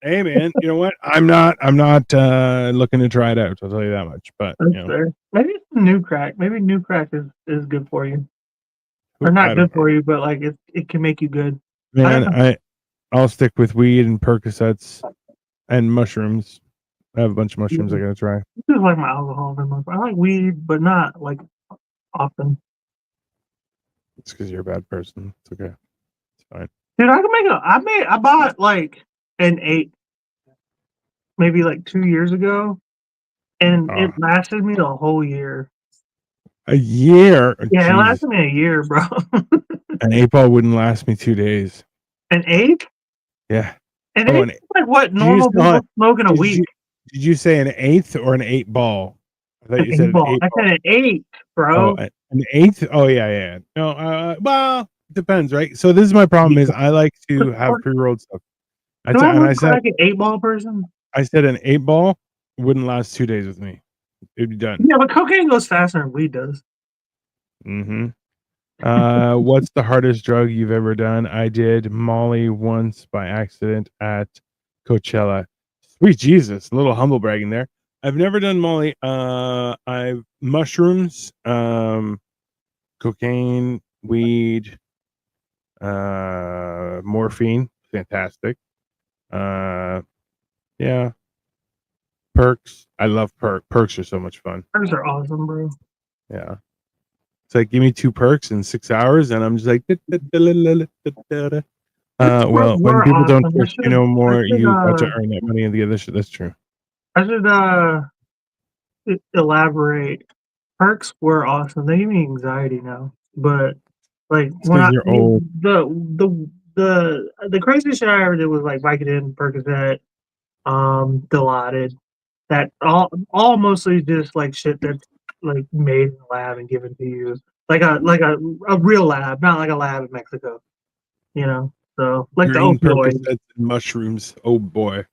Hey man, you know what? I'm not looking to try it out. I'll tell you that much. But That's you know, fair. Maybe it's new crack. Maybe new crack is good for you. Or I not don't good know. for you, but like it can make you good. Man, I'll stick with weed and Percocets and mushrooms. I have a bunch of mushrooms I gotta try. This is like my alcohol. I like weed, but not like often. It's because you're a bad person. It's okay. It's fine. Dude, I can make I bought like an 8 maybe like 2 years ago, and it Oh, lasted me the whole year. a year? Yeah, it Jesus. lasted me a year, bro. An 8 ball wouldn't last me 2 days. An 8? Yeah. An Oh, 8 is like what did you normal say, people smoke in a did week. you did you say an eighth or an 8 ball? I thought An you 8 said an ball. eight I ball. said an 8, Oh, bro. an eighth? Oh yeah, yeah. No, well, depends, right? So this is my problem is I like to have pre-rolled stuff. Do I And look like an 8 ball person? I said an 8 ball wouldn't last 2 days with me. It'd be done. Yeah, but cocaine goes faster than weed does. Mm-hmm. What's the hardest drug you've ever done? I did Molly once by accident at Coachella. Sweet Jesus, a little humble bragging there. I've never done Molly. I've mushrooms, cocaine, weed, morphine, fantastic. Yeah, perks. I love perks are so much fun. Perks are awesome, bro. Yeah. It's like, give me 2 perks in 6 hours, and I'm just like, well, when We're people don't awesome. push you no more, you got to earn that money and the other shit. That's true. I should elaborate. Perks were awesome. They give me anxiety now, but like It's because you're old. the craziest shit I ever did was like Vicodin, Percocet, Dilaudid. That all mostly just like shit that's like made in the lab and given to you, like a real lab, not like a lab in Mexico. You know, so like the Green opioid. Percocets and mushrooms. Oh boy.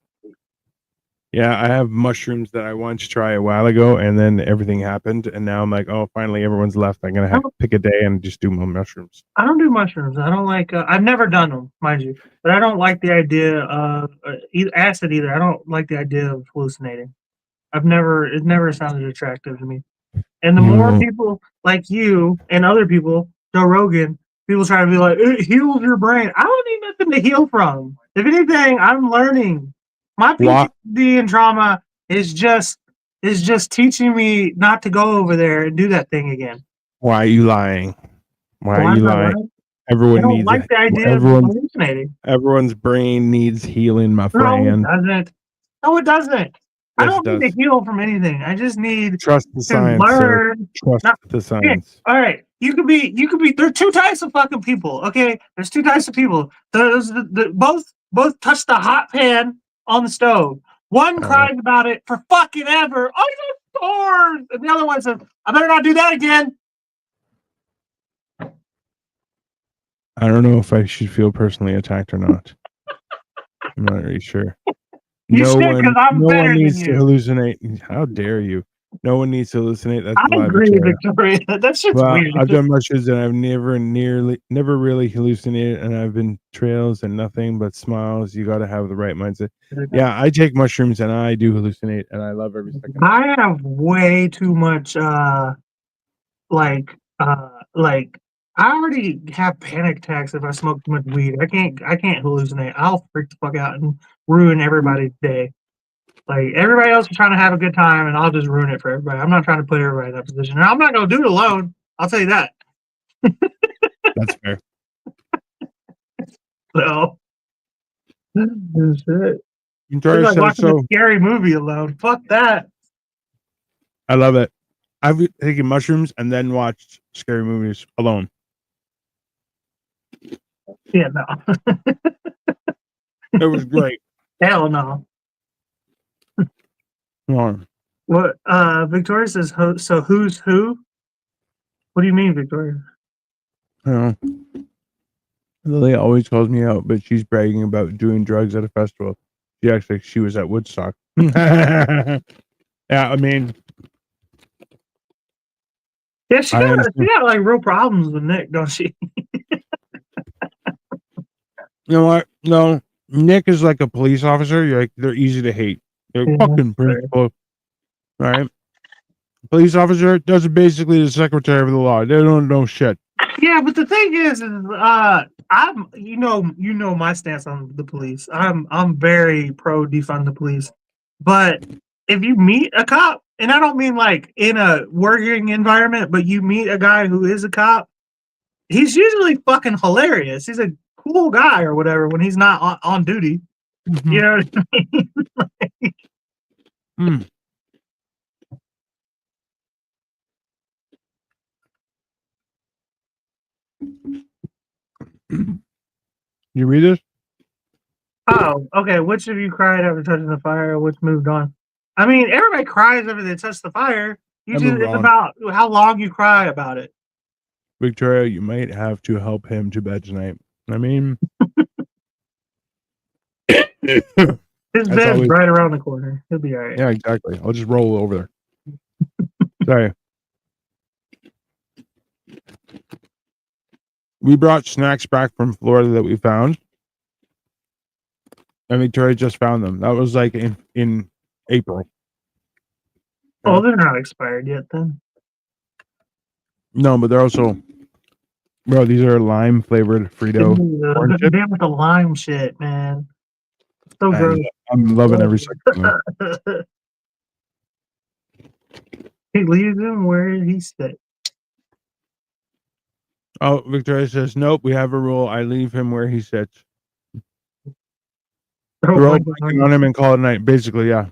Yeah, I have mushrooms that I wanted to try a while ago, and then everything happened, and now I'm like, oh, finally everyone's left. I'm gonna have to pick a day and just do more mushrooms. I don't do mushrooms. I don't like. I've never done them, mind you, but I don't like the idea of acid either. I don't like the idea of hallucinating. It never sounded attractive to me. And the more people like you and other people, Joe Rogan, people try to be like, it heals your brain. I don't need nothing to heal from. If anything, I'm learning. My PTSD and trauma is just teaching me not to go over there and do that thing again. Why are you lying? Why are you lying? Everyone I don't needs like the idea of hallucinating. Everyone's brain needs healing, my No, friend. it doesn't. No, it doesn't. I Yes, don't it need does. to heal from anything. I just need Trust the to science, sir. learn. Trust the science. All right. You could be there's 2 types of fucking people. Okay. There's 2 types of people. There's both touch the hot pan on the stove. One cries about it for fucking ever. Oh, you sores. And the other one says, I better not do that again. I don't know if I should feel personally attacked or not. I'm not really sure. You should, 'cause I'm better than needs to you. hallucinate. How dare you? No one needs to hallucinate. That's I a lie, agree, Victoria. Victoria. That shit's Well, weird. I've done mushrooms and I've never really hallucinated, and I've been trails and nothing but smiles. You got to have the right mindset. Yeah, I take mushrooms and I do hallucinate, and I love every second. I have way too much like I already have panic attacks if I smoke too much weed. I can't hallucinate. I'll freak the fuck out and ruin everybody's day. Like everybody else is trying to have a good time and I'll just ruin it for everybody. I'm not trying to put everybody in that position. And I'm not gonna do it alone. I'll tell you that. That's fair. So that's it. Victoria It's like says watching so. a scary movie alone. Fuck that. I love it. I've taken mushrooms and then watched scary movies alone. Yeah, no. It was great. Hell no. Oh, What Victoria says so who's who? What do you mean, Victoria? you know, Lily always calls me out, but she's bragging about doing drugs at a festival. She was at Woodstock. Yeah, I mean, Yeah, she I got understand. like real problems with Nick, don't she? You know what? No, Nick is like a police officer. You're like, they're easy to hate. They're Yeah, fucking principal. Right? Police officer, that's basically the secretary of the law. They don't know shit. Yeah, but the thing is I'm you know my stance on the police. I'm very pro defund the police. But if you meet a cop, and I don't mean like in a working environment, but you meet a guy who is a cop, he's usually fucking hilarious. He's a cool guy or whatever when he's not on duty. You know what I mean? Mm. You read this? Oh, okay. Which of you cried after touching the fire? Which moved on? I mean, everybody cries after they touch the fire. I moved It's on. about how long you cry about it. Victoria, you might have to help him to bed tonight. I mean, His That's bed's always- right around the corner. He'll be all right. yeah, exactly. I'll just roll over there. Sorry. We brought snacks back from Florida that we found. And Victoria just found them. That was like in April. Oh, they're not expired yet then. No, but they're also, bro, these are lime flavored Frito. corn chip? Damn with the lime shit, man. So And gross. I'm loving every second of them. He leaves him where he sits. Oh, Victoria says, nope, we have a rule. I leave him where he sits. Throw a blanket on him and call it a night. Basically, yeah.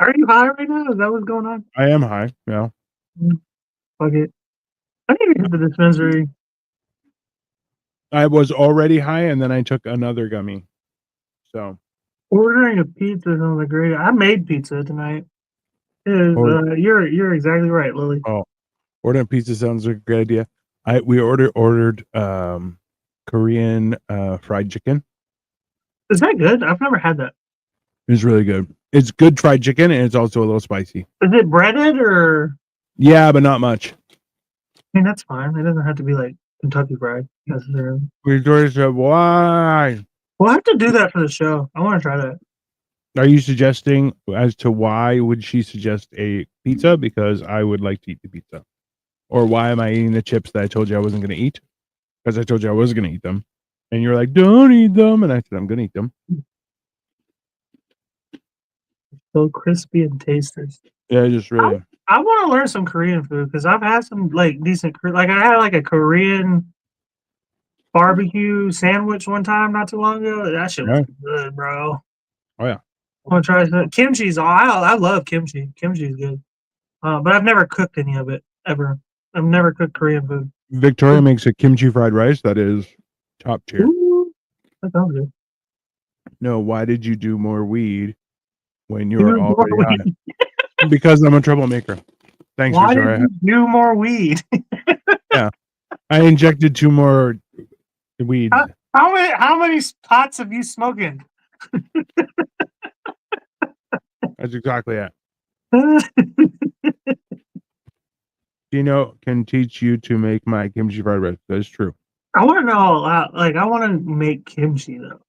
Are you high right now? Is that what's going on? I am high. Yeah. Fuck it. I need to hit the dispensary. I was already high and then I took another gummy. So Ordering a pizza sounds like great. I made pizza tonight. You're exactly right, Lily. ordering pizza sounds like a great idea. We ordered Korean fried chicken. Is that good? I've never had that. It's really good. It's good fried chicken and it's also a little spicy. Is it breaded or? Yeah, but not much. I mean, that's fine. It doesn't have to be like Kentucky Fried necessarily. Victoria said, why? We'll have to do that for the show. I want to try that. Are you suggesting as to why would she suggest a pizza? Because I would like to eat the pizza. Or why am I eating the chips that I told you I wasn't going to eat? Because I told you I was going to eat them. And you're like, don't eat them. And I said, I'm going to eat them. So crispy and tasty. Yeah, just really. I want to learn some Korean food because I've had some like decent, like I had like a Korean barbecue sandwich one time not too long ago. That shit was good, bro. Oh, yeah. I want to try some kimchi's. I love kimchi. Kimchi's good, but I've never cooked any of it ever. I've never cooked Korean food. Victoria makes a kimchi fried rice that is top tier. Ooh, that sounds good. No, why did you do more weed when you Do were more already weed. high? Because I'm a troublemaker. Thanks, Why Victoria. did you do more weed? I injected 2 more weeds. How many pots have you smoking? That's exactly it. Gino can teach you to make my kimchi fried rice. That is true. I want to know, like, I want to make kimchi though.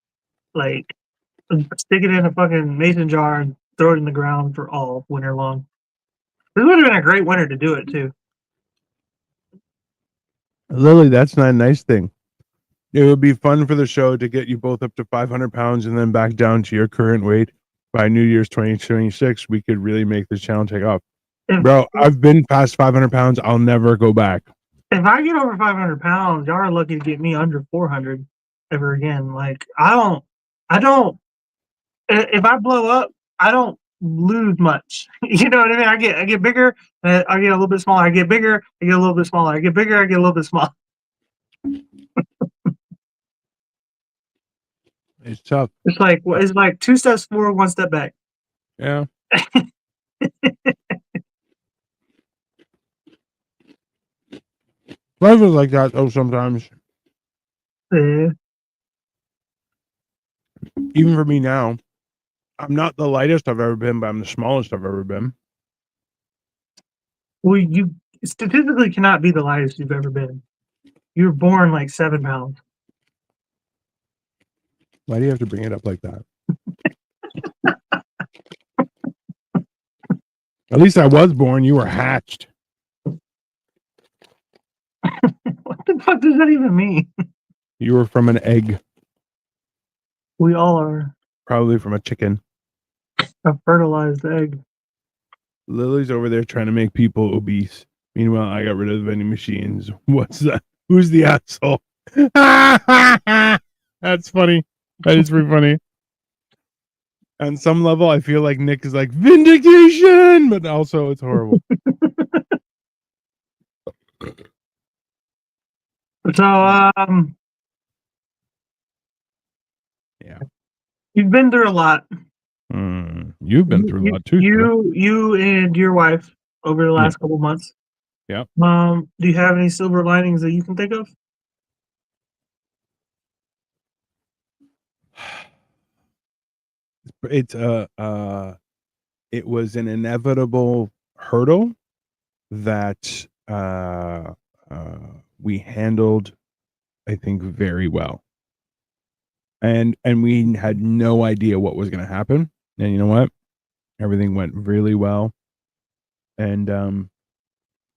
Like, stick it in a fucking mason jar and throw it in the ground for all winter long. This would have been a great winter to do it too. Lily, that's not a nice thing. It would be fun for the show to get you both up to 500 pounds and then back down to your current weight by New Year's 2026. We could really make this channel take off. If, Bro, I've been past 500 pounds. I'll never go back. if I get over 500 pounds, y'all are lucky to get me under 400 ever again. Like, I don't. If I blow up, I don't lose much. You know what I mean? I get bigger, I get a little bit smaller. I get bigger, I get a little bit smaller. I get bigger, I get a little bit smaller. It's tough. It's like 2 steps forward, 1 step back. Yeah. Life is like that, though, sometimes. Yeah. Even for me now, I'm not the lightest I've ever been, but I'm the smallest I've ever been. Well, you statistically cannot be the lightest you've ever been. You were born like 7 pounds. Why do you have to bring it up like that? At least I was born. You were hatched. What the fuck does that even mean? You were from an egg, We all are probably from a chicken. a fertilized egg. Lily's over there trying to make people obese. Meanwhile, I got rid of the vending machines. What's that? Who's the asshole? That's funny. That is pretty funny. On some level, I feel like Nick is like vindication, but also it's horrible. So, Yeah. you've been through a lot. You've been through a lot too. sir. You and your wife over the last couple months. Yeah. Do you have any silver linings that you can think of? It's it was an inevitable hurdle that we handled, I think, very well. And we had no idea what was going to happen. And you know what? Everything went really well. And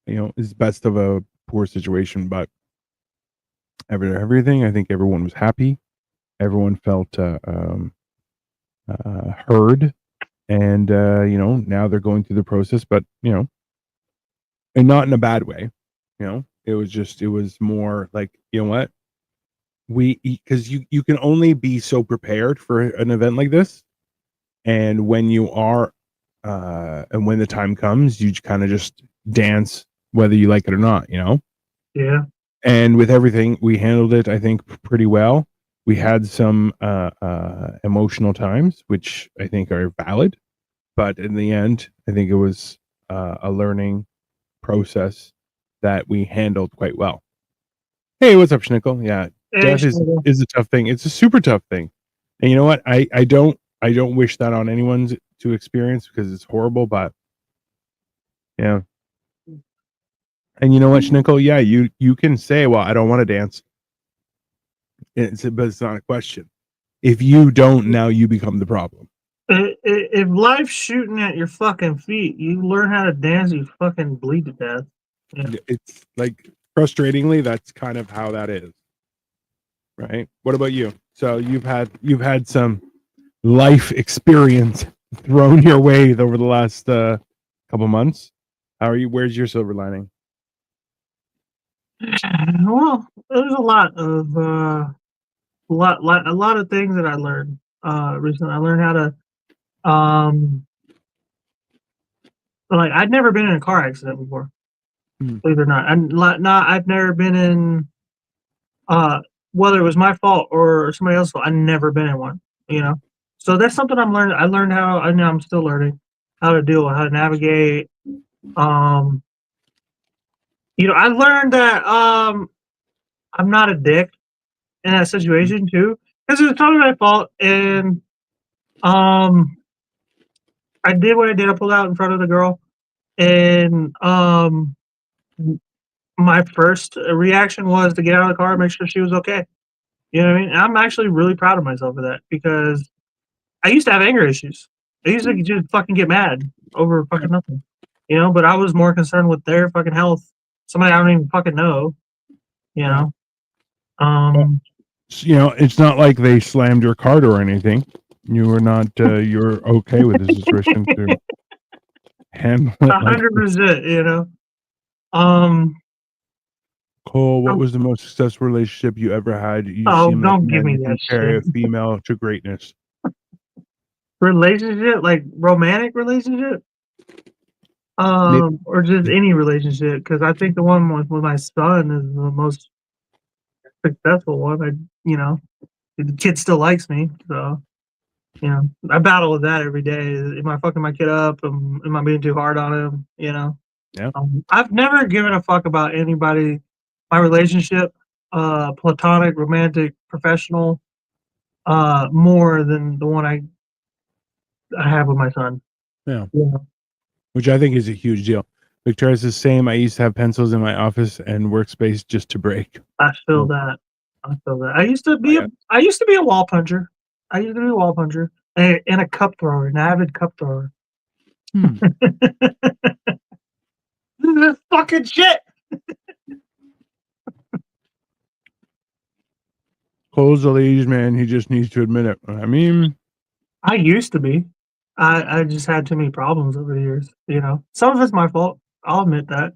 you know, it's best of a poor situation, but everything, I think everyone was happy. Everyone felt heard, and you know, now they're going through the process, but you know, and not in a bad way. You know, it was more like, you know what, because you can only be so prepared for an event like this, and when you are and when the time comes, you kind of just dance whether you like it or not, you know. Yeah. And with everything, we handled it, I think, pretty well. We had some emotional times, which I think are valid, but in the end, I think it was a learning process that we handled quite well. Hey, what's up, Schnickel? Yeah, death is a tough thing. It's a super tough thing, and you know what? I don't wish that on anyone to experience because it's horrible. But yeah, and you know what, Schnickel? Yeah, you can say, well, I don't want to dance. But it's not a question. If you don't, now you become the problem. If life's shooting at your fucking feet, you learn how to dance, you fucking bleed to death. Yeah. It's like, frustratingly, that's kind of how that is. Right? What about you? So you've had some life experience thrown your way over the last couple months. How are you? Where's your silver lining? Well, there's a lot of things that I learned recently. I learned how to like, I'd never been in a car accident before. Believe it or not. I've never been in whether it was my fault or somebody else's fault, I've never been in one, you know. So that's something I'm learning. I learned how, I know I'm still learning how to deal with, how to navigate. You know, I learned that I'm not a dick. in that situation too, because it was totally my fault, and I did what I did. I pulled out in front of the girl, and my first reaction was to get out of the car and make sure she was okay. You know what I mean? And I'm actually really proud of myself for that because I used to have anger issues. I used to just fucking get mad over fucking nothing, you know. But I was more concerned with their fucking health. Somebody I don't even fucking know, you know. You know, it's not like they slammed your car or anything. You were not. You're okay with the situation to handle it. 100%, you know. Cole, what was the most successful relationship you ever had? You Oh, seem don't like give me you that can carry a shit. female to greatness. Relationship, like romantic relationship, or just any relationship. Because I think the one with my son is the most successful one. You know, the kid still likes me, so you know, I battle with that every day. Am I fucking my kid up? Am I being too hard on him? You know. Yeah. I've never given a fuck about anybody. My relationship, platonic, romantic, professional, more than the one I have with my son. Yeah. Yeah. Which I think is a huge deal. Victoria's the same. I used to have pencils in my office and workspace just to break. I feel that. I feel that. I used to be a wall puncher. And a cup thrower, an avid cup thrower. This fucking shit. Cole's a ladies' man. He just needs to admit it. I mean, I used to be. I just had too many problems over the years. You know, some of it's my fault. I'll admit that.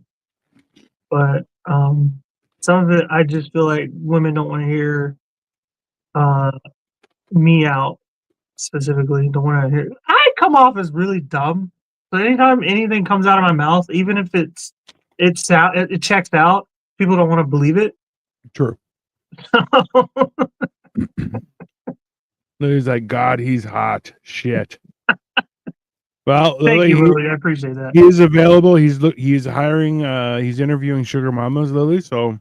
But some of it, I just feel like women don't want to hear me out specifically. Don't want to hear. I come off as really dumb. So anytime anything comes out of my mouth, even if it checks out, people don't want to believe it. true. Lily's like, God, he's hot. Shit. Well, Thank Lily, you, Lily. I appreciate that. he is available. He's hiring. He's interviewing sugar mamas, Lily. So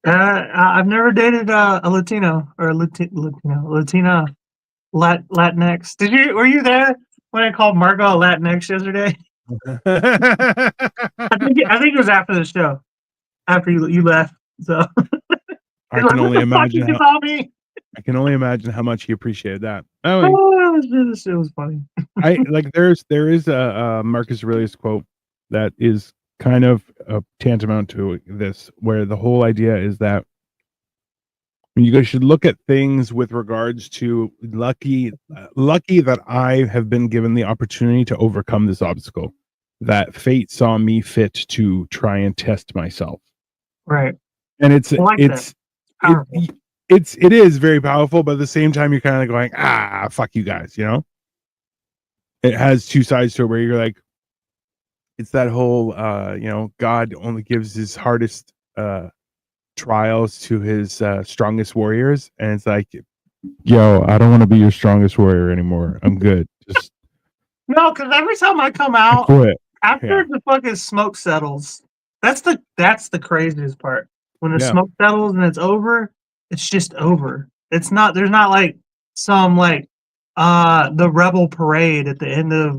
I've never dated a Latino or a Latina Latinx. Were you there when I called Margot a Latinx yesterday? I think it was after the show, after you left. So I can only imagine. Me? I can only imagine how much he appreciated that. Oh, It was funny. I like. There is a Marcus Aurelius quote that is kind of tantamount to this, where the whole idea is that you guys should look at things with regards to lucky that I have been given the opportunity to overcome this obstacle, that fate saw me fit to try and test myself. Right. And it is very powerful, but at the same time, you're kind of going, fuck you guys, you know? It has two sides to it where you're like, it's that whole, God only gives his hardest trials to his strongest warriors. And it's like, yo, I don't want to be your strongest warrior anymore. I'm good. Just no, because every time I come out, after the fucking smoke settles, that's the craziest part. When the smoke settles and it's over, it's just over. It's not. There's not like some the rebel parade at the end of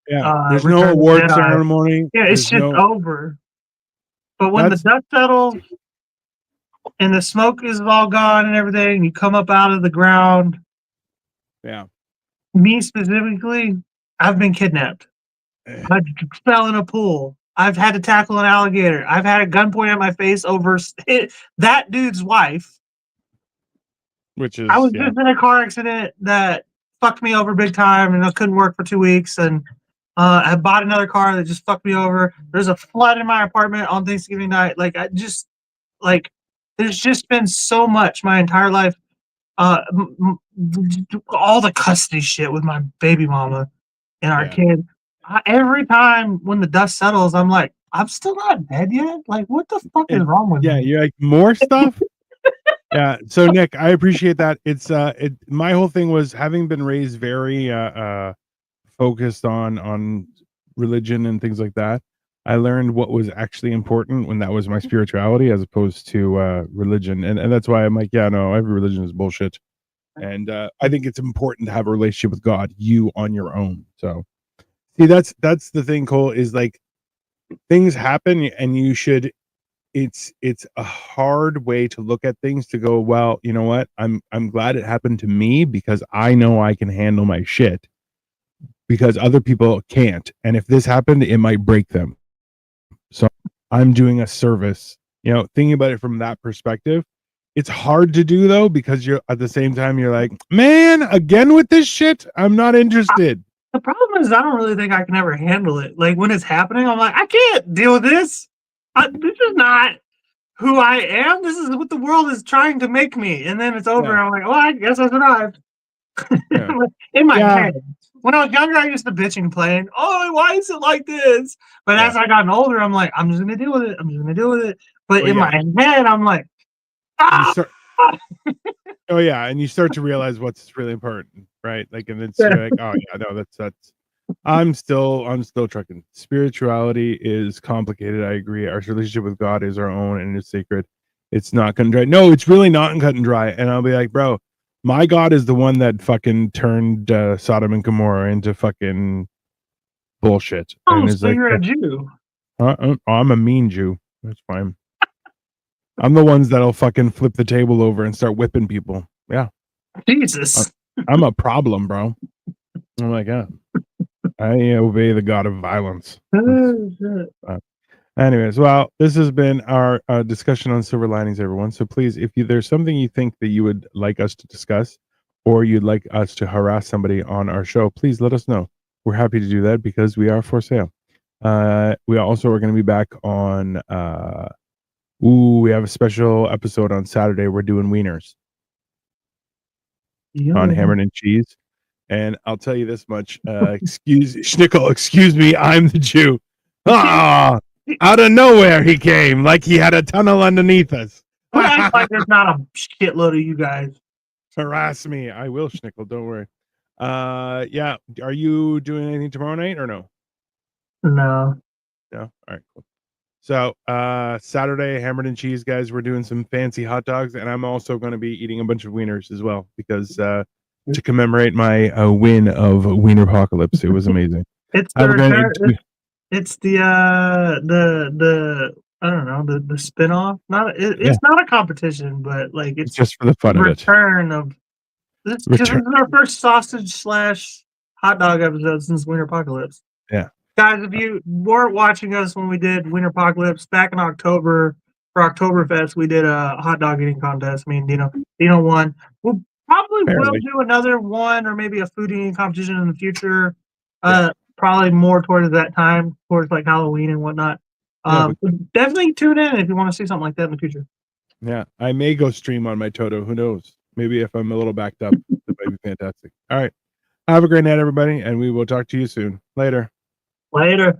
there's no award ceremony. Yeah, it's just over. But when the dust settles and the smoke is all gone and everything, you come up out of the ground. Yeah. Me specifically, I've been kidnapped. I fell in a pool. I've had to tackle an alligator. I've had a gun pointed at my face over that dude's wife. Which is, I was just in a car accident that fucked me over big time, and I couldn't work for 2 weeks. And I bought another car that just fucked me over. There's a flood in my apartment on Thanksgiving night. There's just been so much my entire life. All the custody shit with my baby mama and our kid. Every time when the dust settles, I'm like, I'm still not dead yet. Like, what the fuck is wrong with me? Yeah, you're like, more stuff. Yeah. So Nick, I appreciate that. It's my whole thing was having been raised very focused on religion and things like that. I learned what was actually important when that was my spirituality as opposed to religion. And that's why I'm like, yeah, no, every religion is bullshit. And I think it's important to have a relationship with God, you on your own. So see, that's the thing, Cole, is like things happen and you should it's a hard way to look at things to go, well, you know what? I'm glad it happened to me because I know I can handle my shit because other people can't. And if this happened, it might break them. So I'm doing a service, you know, thinking about it from that perspective. It's hard to do though, because you're at the same time, you're like, man, again with this shit, I'm not interested. The problem is I don't really think I can ever handle it. Like when it's happening, I'm like, I can't deal with this. This is not who I am. This is what the world is trying to make me. And then it's over. Yeah. I'm like, well, I guess I survived. Yeah. In my Yeah. head. When I was younger, I used to bitch and complain, oh, why is it like this? But Yeah. as I gotten older, I'm like, I'm just gonna deal with it. I'm just gonna deal with it. But Well, in yeah. my head, I'm like, You ah! start, oh yeah, and you start to realize what's really important, right? Like, and it's you're like, oh yeah, no, that's. I'm still trucking. Spirituality is complicated. I agree. Our relationship with God is our own and it's sacred. It's not cut and dry. No, it's really not cut and dry. And I'll be like, bro, my God is the one that fucking turned Sodom and Gomorrah into fucking bullshit. Oh, And it's so like, you're a Jew. I'm a mean Jew. That's fine. I'm the ones that'll fucking flip the table over and start whipping people. Yeah. Jesus. I'm a problem, bro. I'm like, yeah. I obey the god of violence. Oh, shit. Anyways, well, this has been our discussion on silver linings, everyone. So please, if there's something you think that you would like us to discuss, or you'd like us to harass somebody on our show, please let us know. We're happy to do that because we are for sale. We also are going to be back on. We have a special episode on Saturday. We're doing wieners on Hammered and Cheese. And I'll tell you this much. Schnickel, excuse me, I'm the Jew. Ah, out of nowhere he came, like he had a tunnel underneath us. But I act like there's not a shitload of you guys. Harass me. I will, Schnickel, don't worry. Yeah. Are you doing anything tomorrow night or no? No. No? All right, cool. So Saturday, Hammered and Cheese, guys, we're doing some fancy hot dogs, and I'm also going to be eating a bunch of wieners as well because to commemorate my win of Wiener Apocalypse. It was amazing. It's Have a the great- return, it's the I don't know, the spin-off. It's not a competition, but like It's it's just for the fun of it. return of this because this is our first sausage / hot dog episode since Winter Apocalypse. Yeah. Guys, if you weren't watching us when we did Winter Apocalypse back in October for Oktoberfest, we did a hot dog eating contest. Me and Dino won. We'll probably will Apparently. do another one or maybe a food eating competition in the future. Probably more towards that time, towards like Halloween and whatnot. Yeah, But definitely tune in if you want to see something like that in the future. Yeah, I may go stream on my Toto. Who knows? Maybe if I'm a little backed up, it might be fantastic. All right. Have a great night, everybody, and we will talk to you soon. Later. Later.